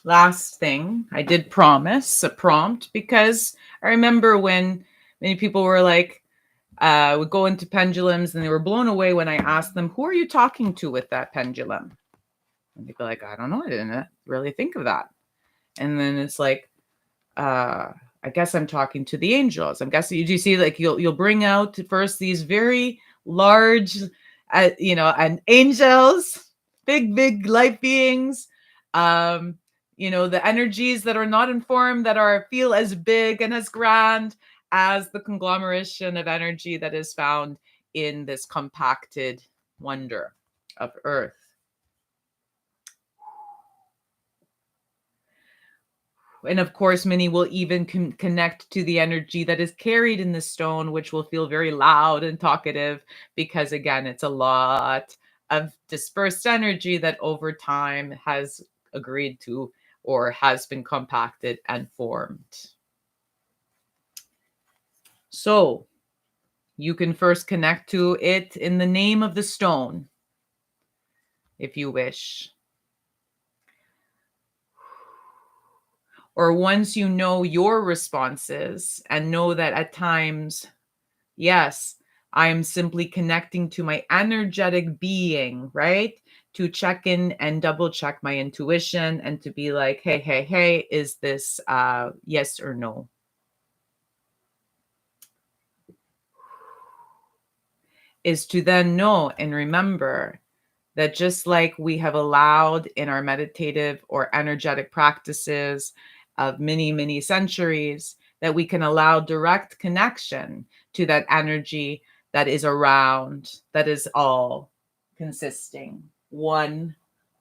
Last thing, I did promise a prompt, because I remember when many people were like, would go into pendulums and they were blown away when I asked them, who are you talking to with that pendulum? And they'd be like, I don't know, I didn't really think of that. And then it's like, I guess I'm talking to the angels. I'm guessing, you see, like you'll bring out first these very large, and angels, big light beings, the energies that are not informed, that feel as big and as grand as the conglomeration of energy that is found in this compacted wonder of Earth. And of course, many will even connect to the energy that is carried in the stone, which will feel very loud and talkative, because again, it's a lot of dispersed energy that over time has agreed to or has been compacted and formed. So you can first connect to it in the name of the stone, if you wish. Or once you know your responses and know that at times, yes, I am simply connecting to my energetic being, right? To check in and double check my intuition and to be like, hey, is this yes or no? Is to then know and remember that just like we have allowed in our meditative or energetic practices of many centuries, that we can allow direct connection to that energy that is around, that is all consisting, one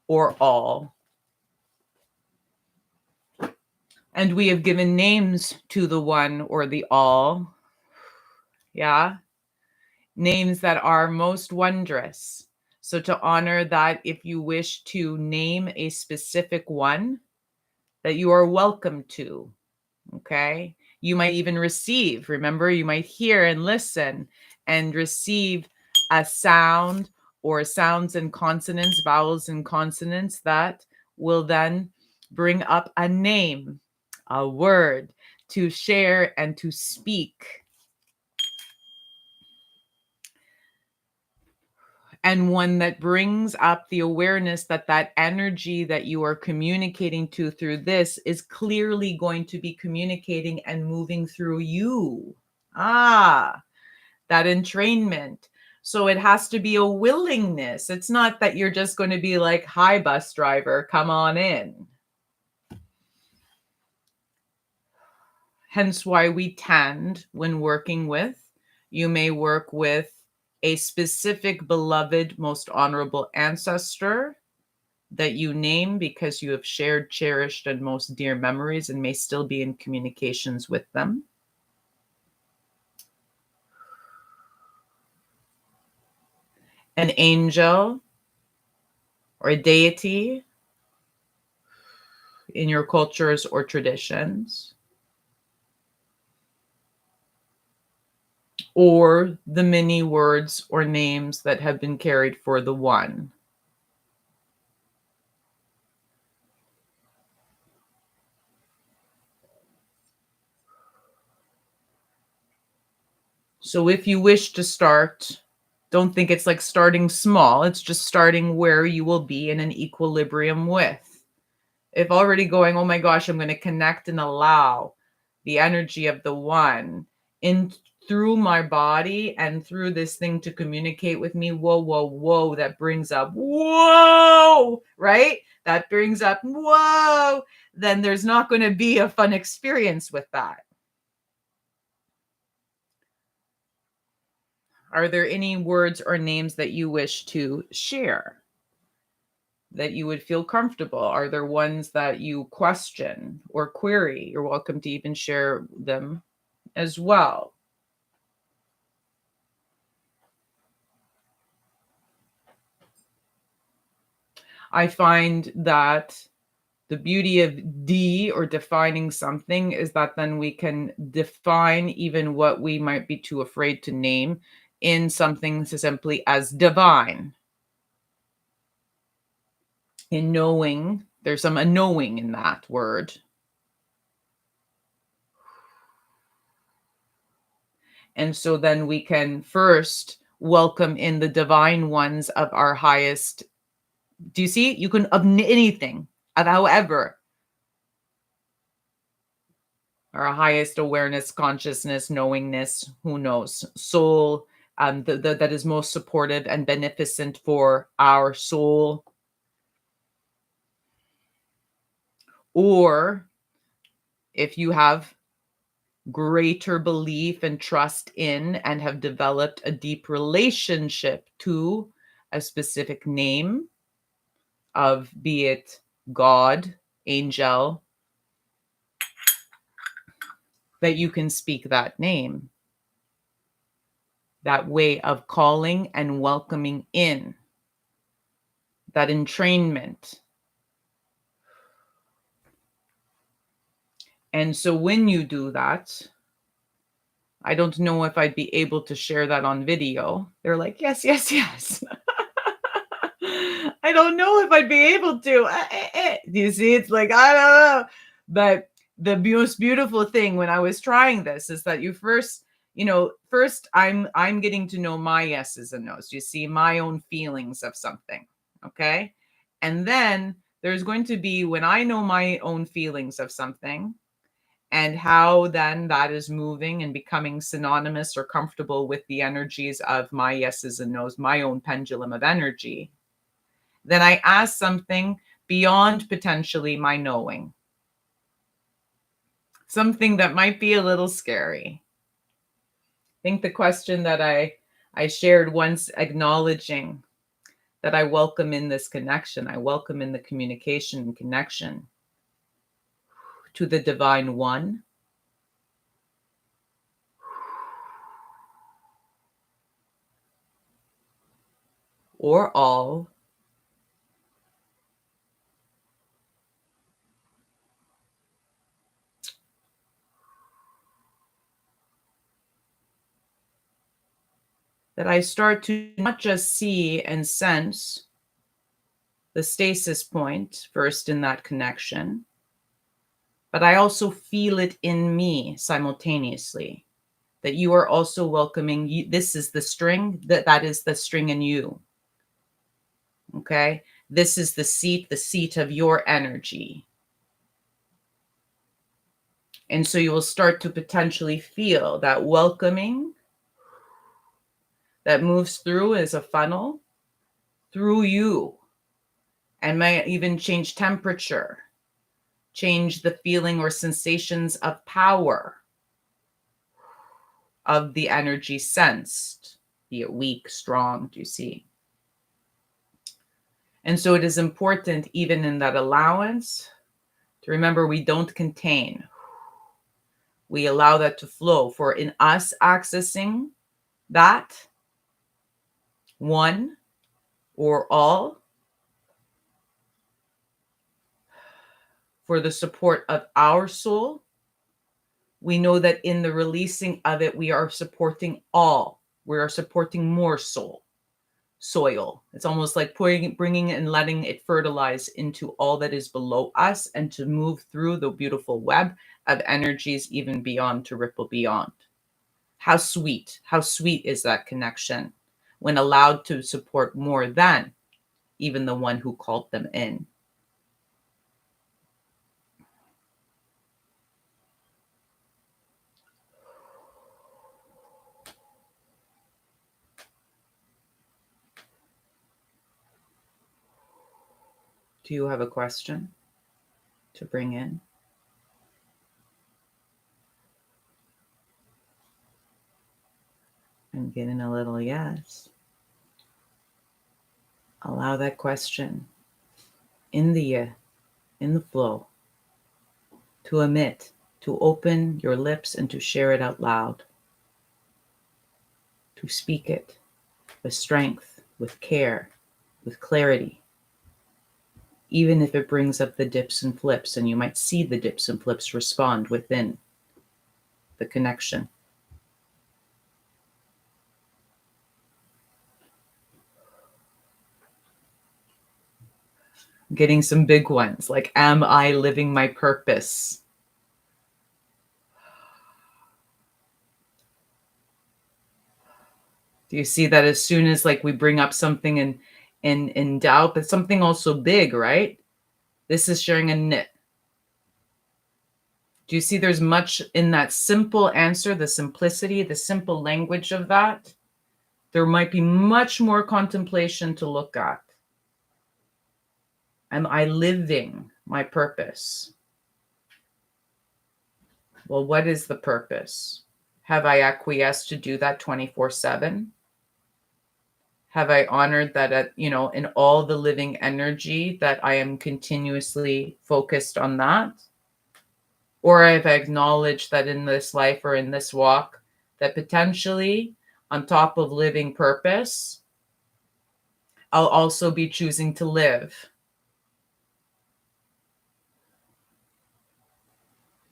or all. And we have given names to the one or the all. Yeah. Names that are most wondrous. So to honor that, if you wish to name a specific one, that you are welcome to, okay? You might even receive. Remember, you might hear and listen and receive a sound or sounds and consonants, vowels and consonants that will then bring up a name, a word to share and to speak. And one that brings up the awareness that that energy that you are communicating to through this is clearly going to be communicating and moving through you. That entrainment. So it has to be a willingness. It's not that you're just going to be like, hi, bus driver, come on in. Hence why we tend, when working with, you may work with a specific beloved, most honorable ancestor that you name because you have shared, cherished, and most dear memories and may still be in communications with them. An angel or a deity in your cultures or traditions, or the many words or names that have been carried for the one. So if you wish to start, don't think it's like starting small. It's just starting where you will be in an equilibrium with. If already going, oh my gosh, I'm going to connect and allow the energy of the one in through my body and through this thing to communicate with me. Whoa, whoa, whoa. That brings up, whoa, right? That brings up, whoa. Then there's not going to be a fun experience with that. Are there any words or names that you wish to share that you would feel comfortable? Are there ones that you question or query? You're welcome to even share them as well. I find that the beauty of D or defining something is that then we can define even what we might be too afraid to name in something simply as divine. In knowing, there's some a knowing in that word. And so then we can first welcome in the divine ones of our highest. Do you see? You can of anything, of however, our highest awareness, consciousness, knowingness, who knows, soul, that is most supportive and beneficent for our soul. Or if you have greater belief and trust in and have developed a deep relationship to a specific name of, be it God, angel, that you can speak that name, that way of calling and welcoming in, that entrainment. And so when you do that, I don't know if I'd be able to share that on video. They're like, yes, yes, yes. I don't know if I'd be able to. Do you see? It's like, I don't know. But the most beautiful thing when I was trying this is that you first, first I'm getting to know my yeses and nos. You see my own feelings of something. Okay. And then there's going to be when I know my own feelings of something and how then that is moving and becoming synonymous or comfortable with the energies of my yeses and nos, my own pendulum of energy. Then I ask something beyond potentially my knowing, something that might be a little scary. I think the question that I shared once, acknowledging that I welcome in this connection, I welcome in the communication and connection to the divine one, or all, that I start to not just see and sense the stasis point first in that connection, but I also feel it in me simultaneously, that you are also welcoming you. This is the string, that is the string in you. Okay. This is the seat of your energy. And so you will start to potentially feel that welcoming that moves through as a funnel through you, and might even change temperature, change the feeling or sensations of power of the energy sensed, be it weak, strong, do you see? And so it is important, even in that allowance, to remember we don't contain. We allow that to flow. For in us accessing that, one or all, for the support of our soul, we know that in the releasing of it, we are supporting all. We are supporting more soil. It's almost like bringing and letting it fertilize into all that is below us, and to move through the beautiful web of energies even beyond, to ripple beyond. How sweet is that connection when allowed to support more than even the one who called them in. Do you have a question to bring in? I'm getting a little yes. Allow that question in the flow to emit, to open your lips and to share it out loud, to speak it with strength, with care, with clarity, even if it brings up the dips and flips, and you might see the dips and flips respond within the connection. Getting some big ones like, am I living my purpose? Do you see that as soon as like we bring up something in doubt, but something also big, right? This is sharing a knit. Do you see there's much in that simple answer, the simplicity, the simple language of that? There might be much more contemplation to look at. Am I living my purpose? Well, what is the purpose? Have I acquiesced to do that 24/7? Have I honored that in all the living energy, that I am continuously focused on that? Or have I acknowledged that in this life or in this walk, that potentially on top of living purpose, I'll also be choosing to live.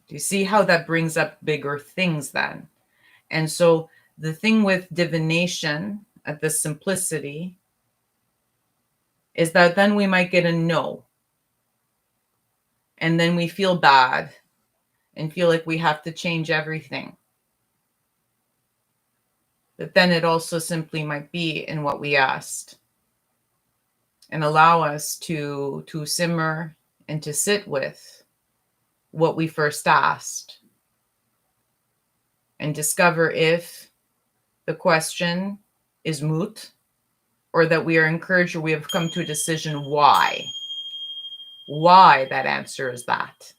Do you see how that brings up bigger things then? And so the thing with divination at the simplicity is that then we might get a no. And then we feel bad and feel like we have to change everything. But then it also simply might be in what we asked, and allow us to simmer and to sit with what we first asked, and discover if the question is moot, or that we are encouraged, or we have come to a decision why that answer is that,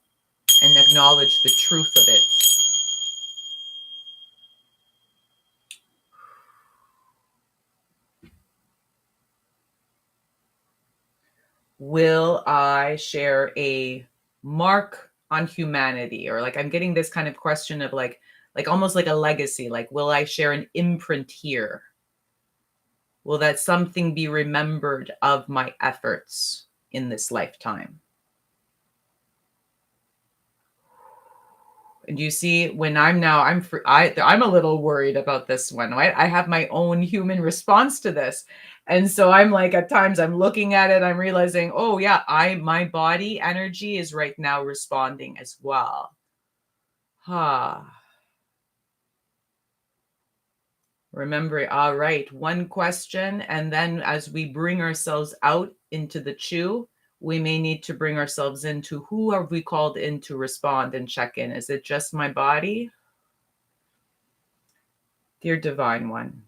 and acknowledge the truth of it. Will I share a mark on humanity? Or like, I'm getting this kind of question of like almost like a legacy. Like, will I share an imprint here? Will that something be remembered of my efforts in this lifetime? And you see, when I'm a little worried about this one, right? I have my own human response to this. And so I'm like, at times I'm looking at it, I'm realizing, oh yeah, my body energy is right now responding as well. Remember, all right, one question. And then as we bring ourselves out into the chew, we may need to bring ourselves into who have we called in to respond and check in. Is it just my body? Dear Divine One.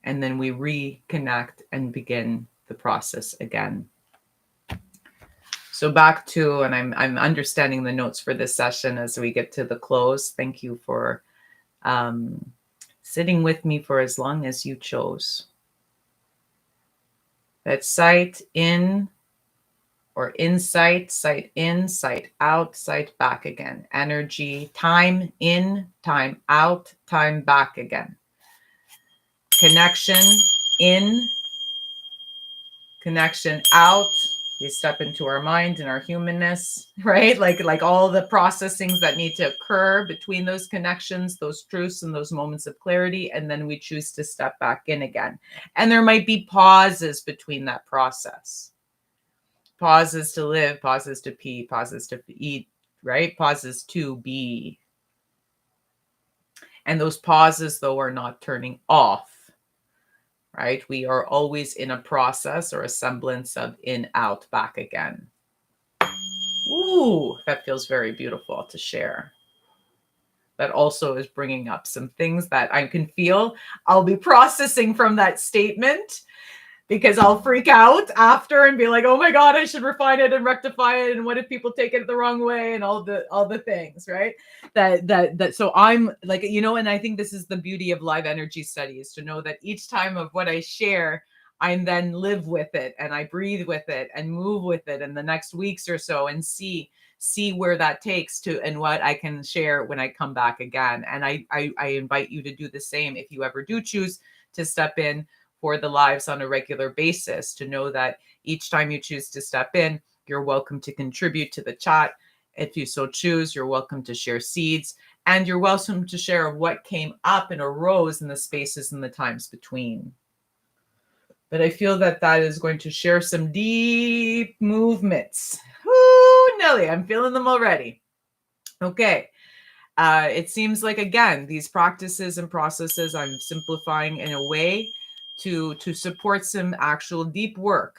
And then we reconnect and begin the process again. So back to, and I'm understanding the notes for this session as we get to the close. Thank you for sitting with me for as long as you chose. That sight in or insight, sight in, sight out, sight back again. Energy, time in, time out, time back again. Connection in, connection out. We step into our mind and our humanness, right? Like all the processings that need to occur between those connections, those truths and those moments of clarity. And then we choose to step back in again. And there might be pauses between that process. Pauses to live, pauses to pee, pauses to eat, right? Pauses to be. And those pauses, though, are not turning off. Right? We are always in a process or a semblance of in, out, back again. Ooh, that feels very beautiful to share. That also is bringing up some things that I can feel I'll be processing from that statement, because I'll freak out after and be like, oh my God, I should refine it and rectify it. And what if people take it the wrong way and all the things, right? That so I'm like, and I think this is the beauty of live energy studies, to know that each time of what I share, I then live with it and I breathe with it and move with it in the next weeks or so and see where that takes to and what I can share when I come back again. And I invite you to do the same if you ever do choose to step in for the lives on a regular basis, to know that each time you choose to step in, you're welcome to contribute to the chat. If you so choose, you're welcome to share seeds, and you're welcome to share what came up and arose in the spaces and the times between. But I feel that is going to share some deep movements. Woo, Nelly, I'm feeling them already. Okay. It seems like, again, these practices and processes I'm simplifying in a way to support some actual deep work.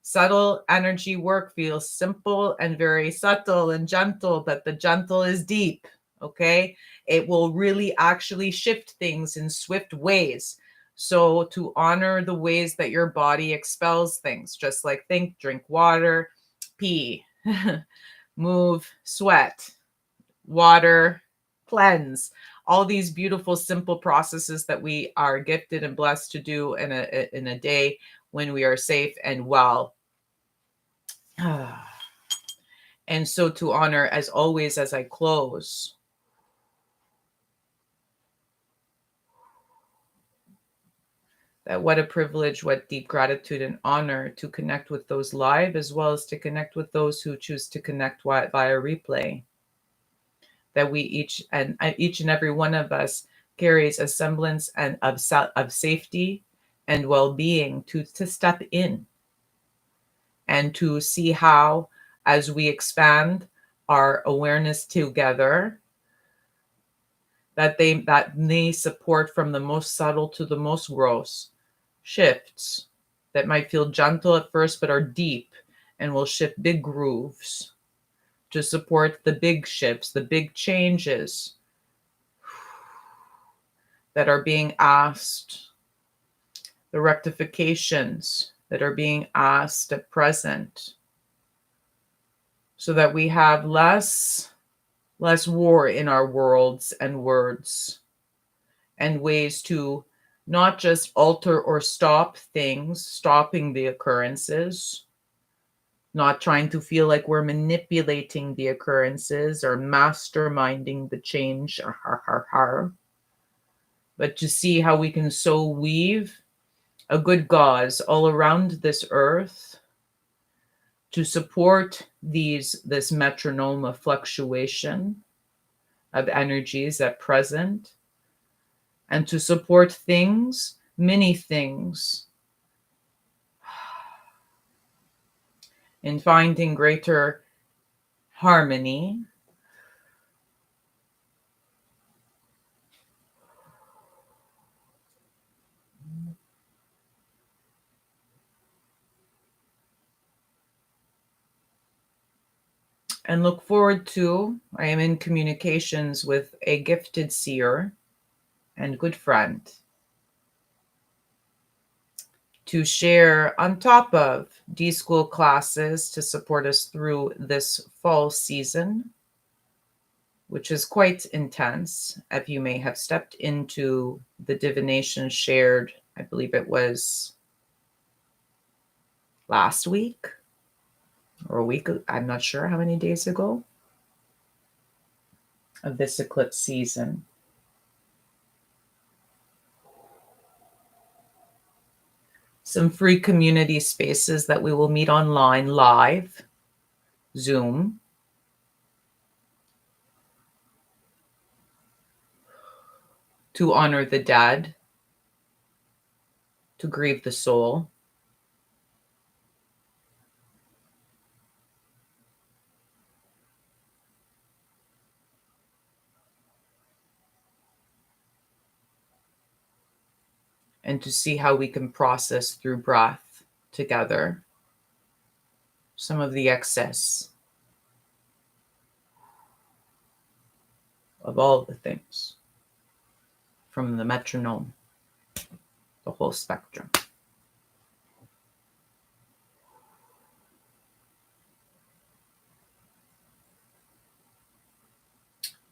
Subtle energy work feels simple and very subtle and gentle, but the gentle is deep, okay? It will really actually shift things in swift ways. So to honor the ways that your body expels things, just like think, drink water, pee, move, sweat, water, cleanse, all these beautiful, simple processes that we are gifted and blessed to do in a day when we are safe and well. And so to honor, as always, as I close, that what a privilege, what deep gratitude and honor to connect with those live, as well as to connect with those who choose to connect via replay. That we each and every one of us carries a semblance and of safety and well-being to step in and to see how, as we expand our awareness together, that they support from the most subtle to the most gross shifts that might feel gentle at first but are deep and will shift big grooves to support the big shifts, the big changes that are being asked, the rectifications that are being asked at present, so that we have less war in our worlds and words, and ways to not just alter or stop things, stopping the occurrences, not trying to feel like we're manipulating the occurrences or masterminding the change, but to see how we can so weave a good gauze all around this earth to support this metronome of fluctuation of energies at present, and to support things, many things, in finding greater harmony and look forward to. I am in communications with a gifted seer and good friend to share on top of D school classes to support us through this fall season, which is quite intense. If you may have stepped into the divination shared, I believe it was last week or a week, I'm not sure how many days ago, of this eclipse season. Some free community spaces that we will meet online live, Zoom, to honor the dead, to grieve the soul, and to see how we can process through breath together some of the excess of all the things from the metronome, the whole spectrum.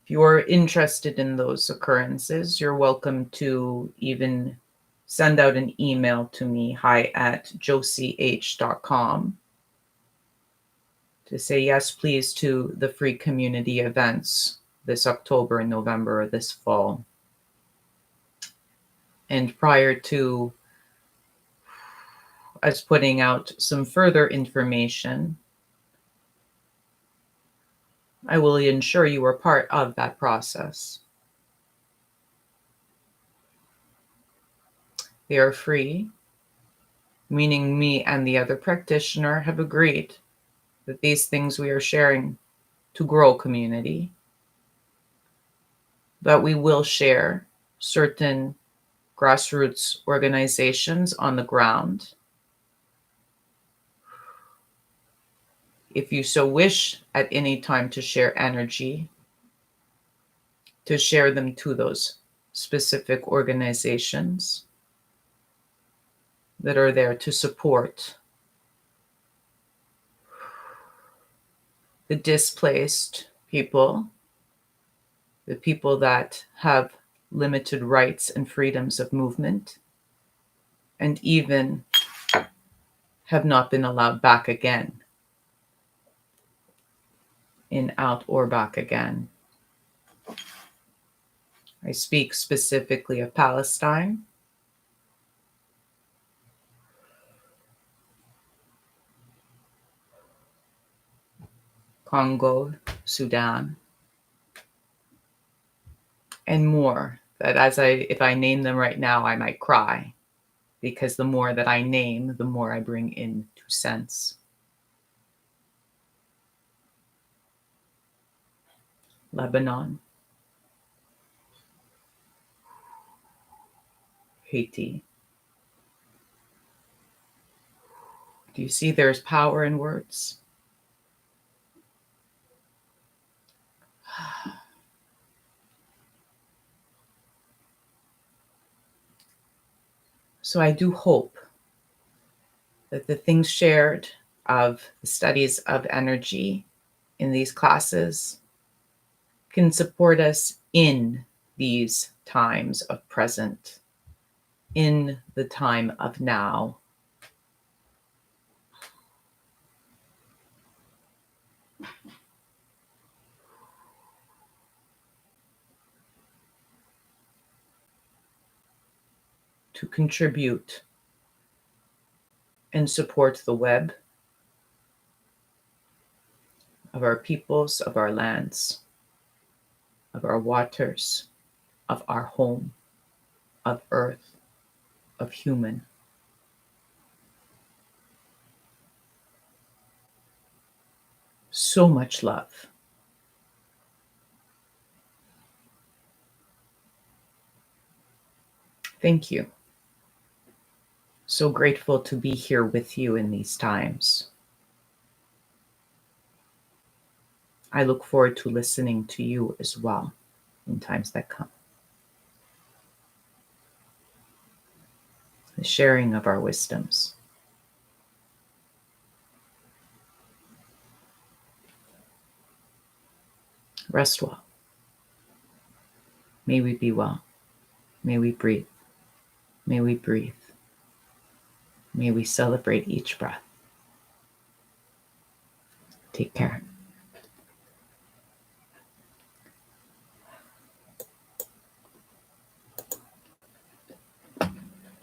If you are interested in those occurrences, you're welcome to even send out an email to me, hi@josih.com, to say yes, please, to the free community events this October and November, this fall. And prior to us putting out some further information, I will ensure you are part of that process. They are free, meaning me and the other practitioner have agreed that these things we are sharing to grow community, that we will share certain grassroots organizations on the ground. If you so wish at any time to share energy, to share them to those specific organizations that are there to support the displaced people, the people that have limited rights and freedoms of movement, and even have not been allowed back again, in, out, or back again. I speak specifically of Palestine, Congo, Sudan, and more that if I name them right now, I might cry, because the more that I name, the more I bring into sense. Lebanon, Haiti. Do you see there's power in words? So I do hope that the things shared of the studies of energy in these classes can support us in these times of present, in the time of now. To contribute and support the web of our peoples, of our lands, of our waters, of our home, of earth, of human. So much love. Thank you. So grateful to be here with you in these times. I look forward to listening to you as well in times that come. The sharing of our wisdoms. Rest well. May we be well. May we breathe. May we breathe. May we celebrate each breath. Take care.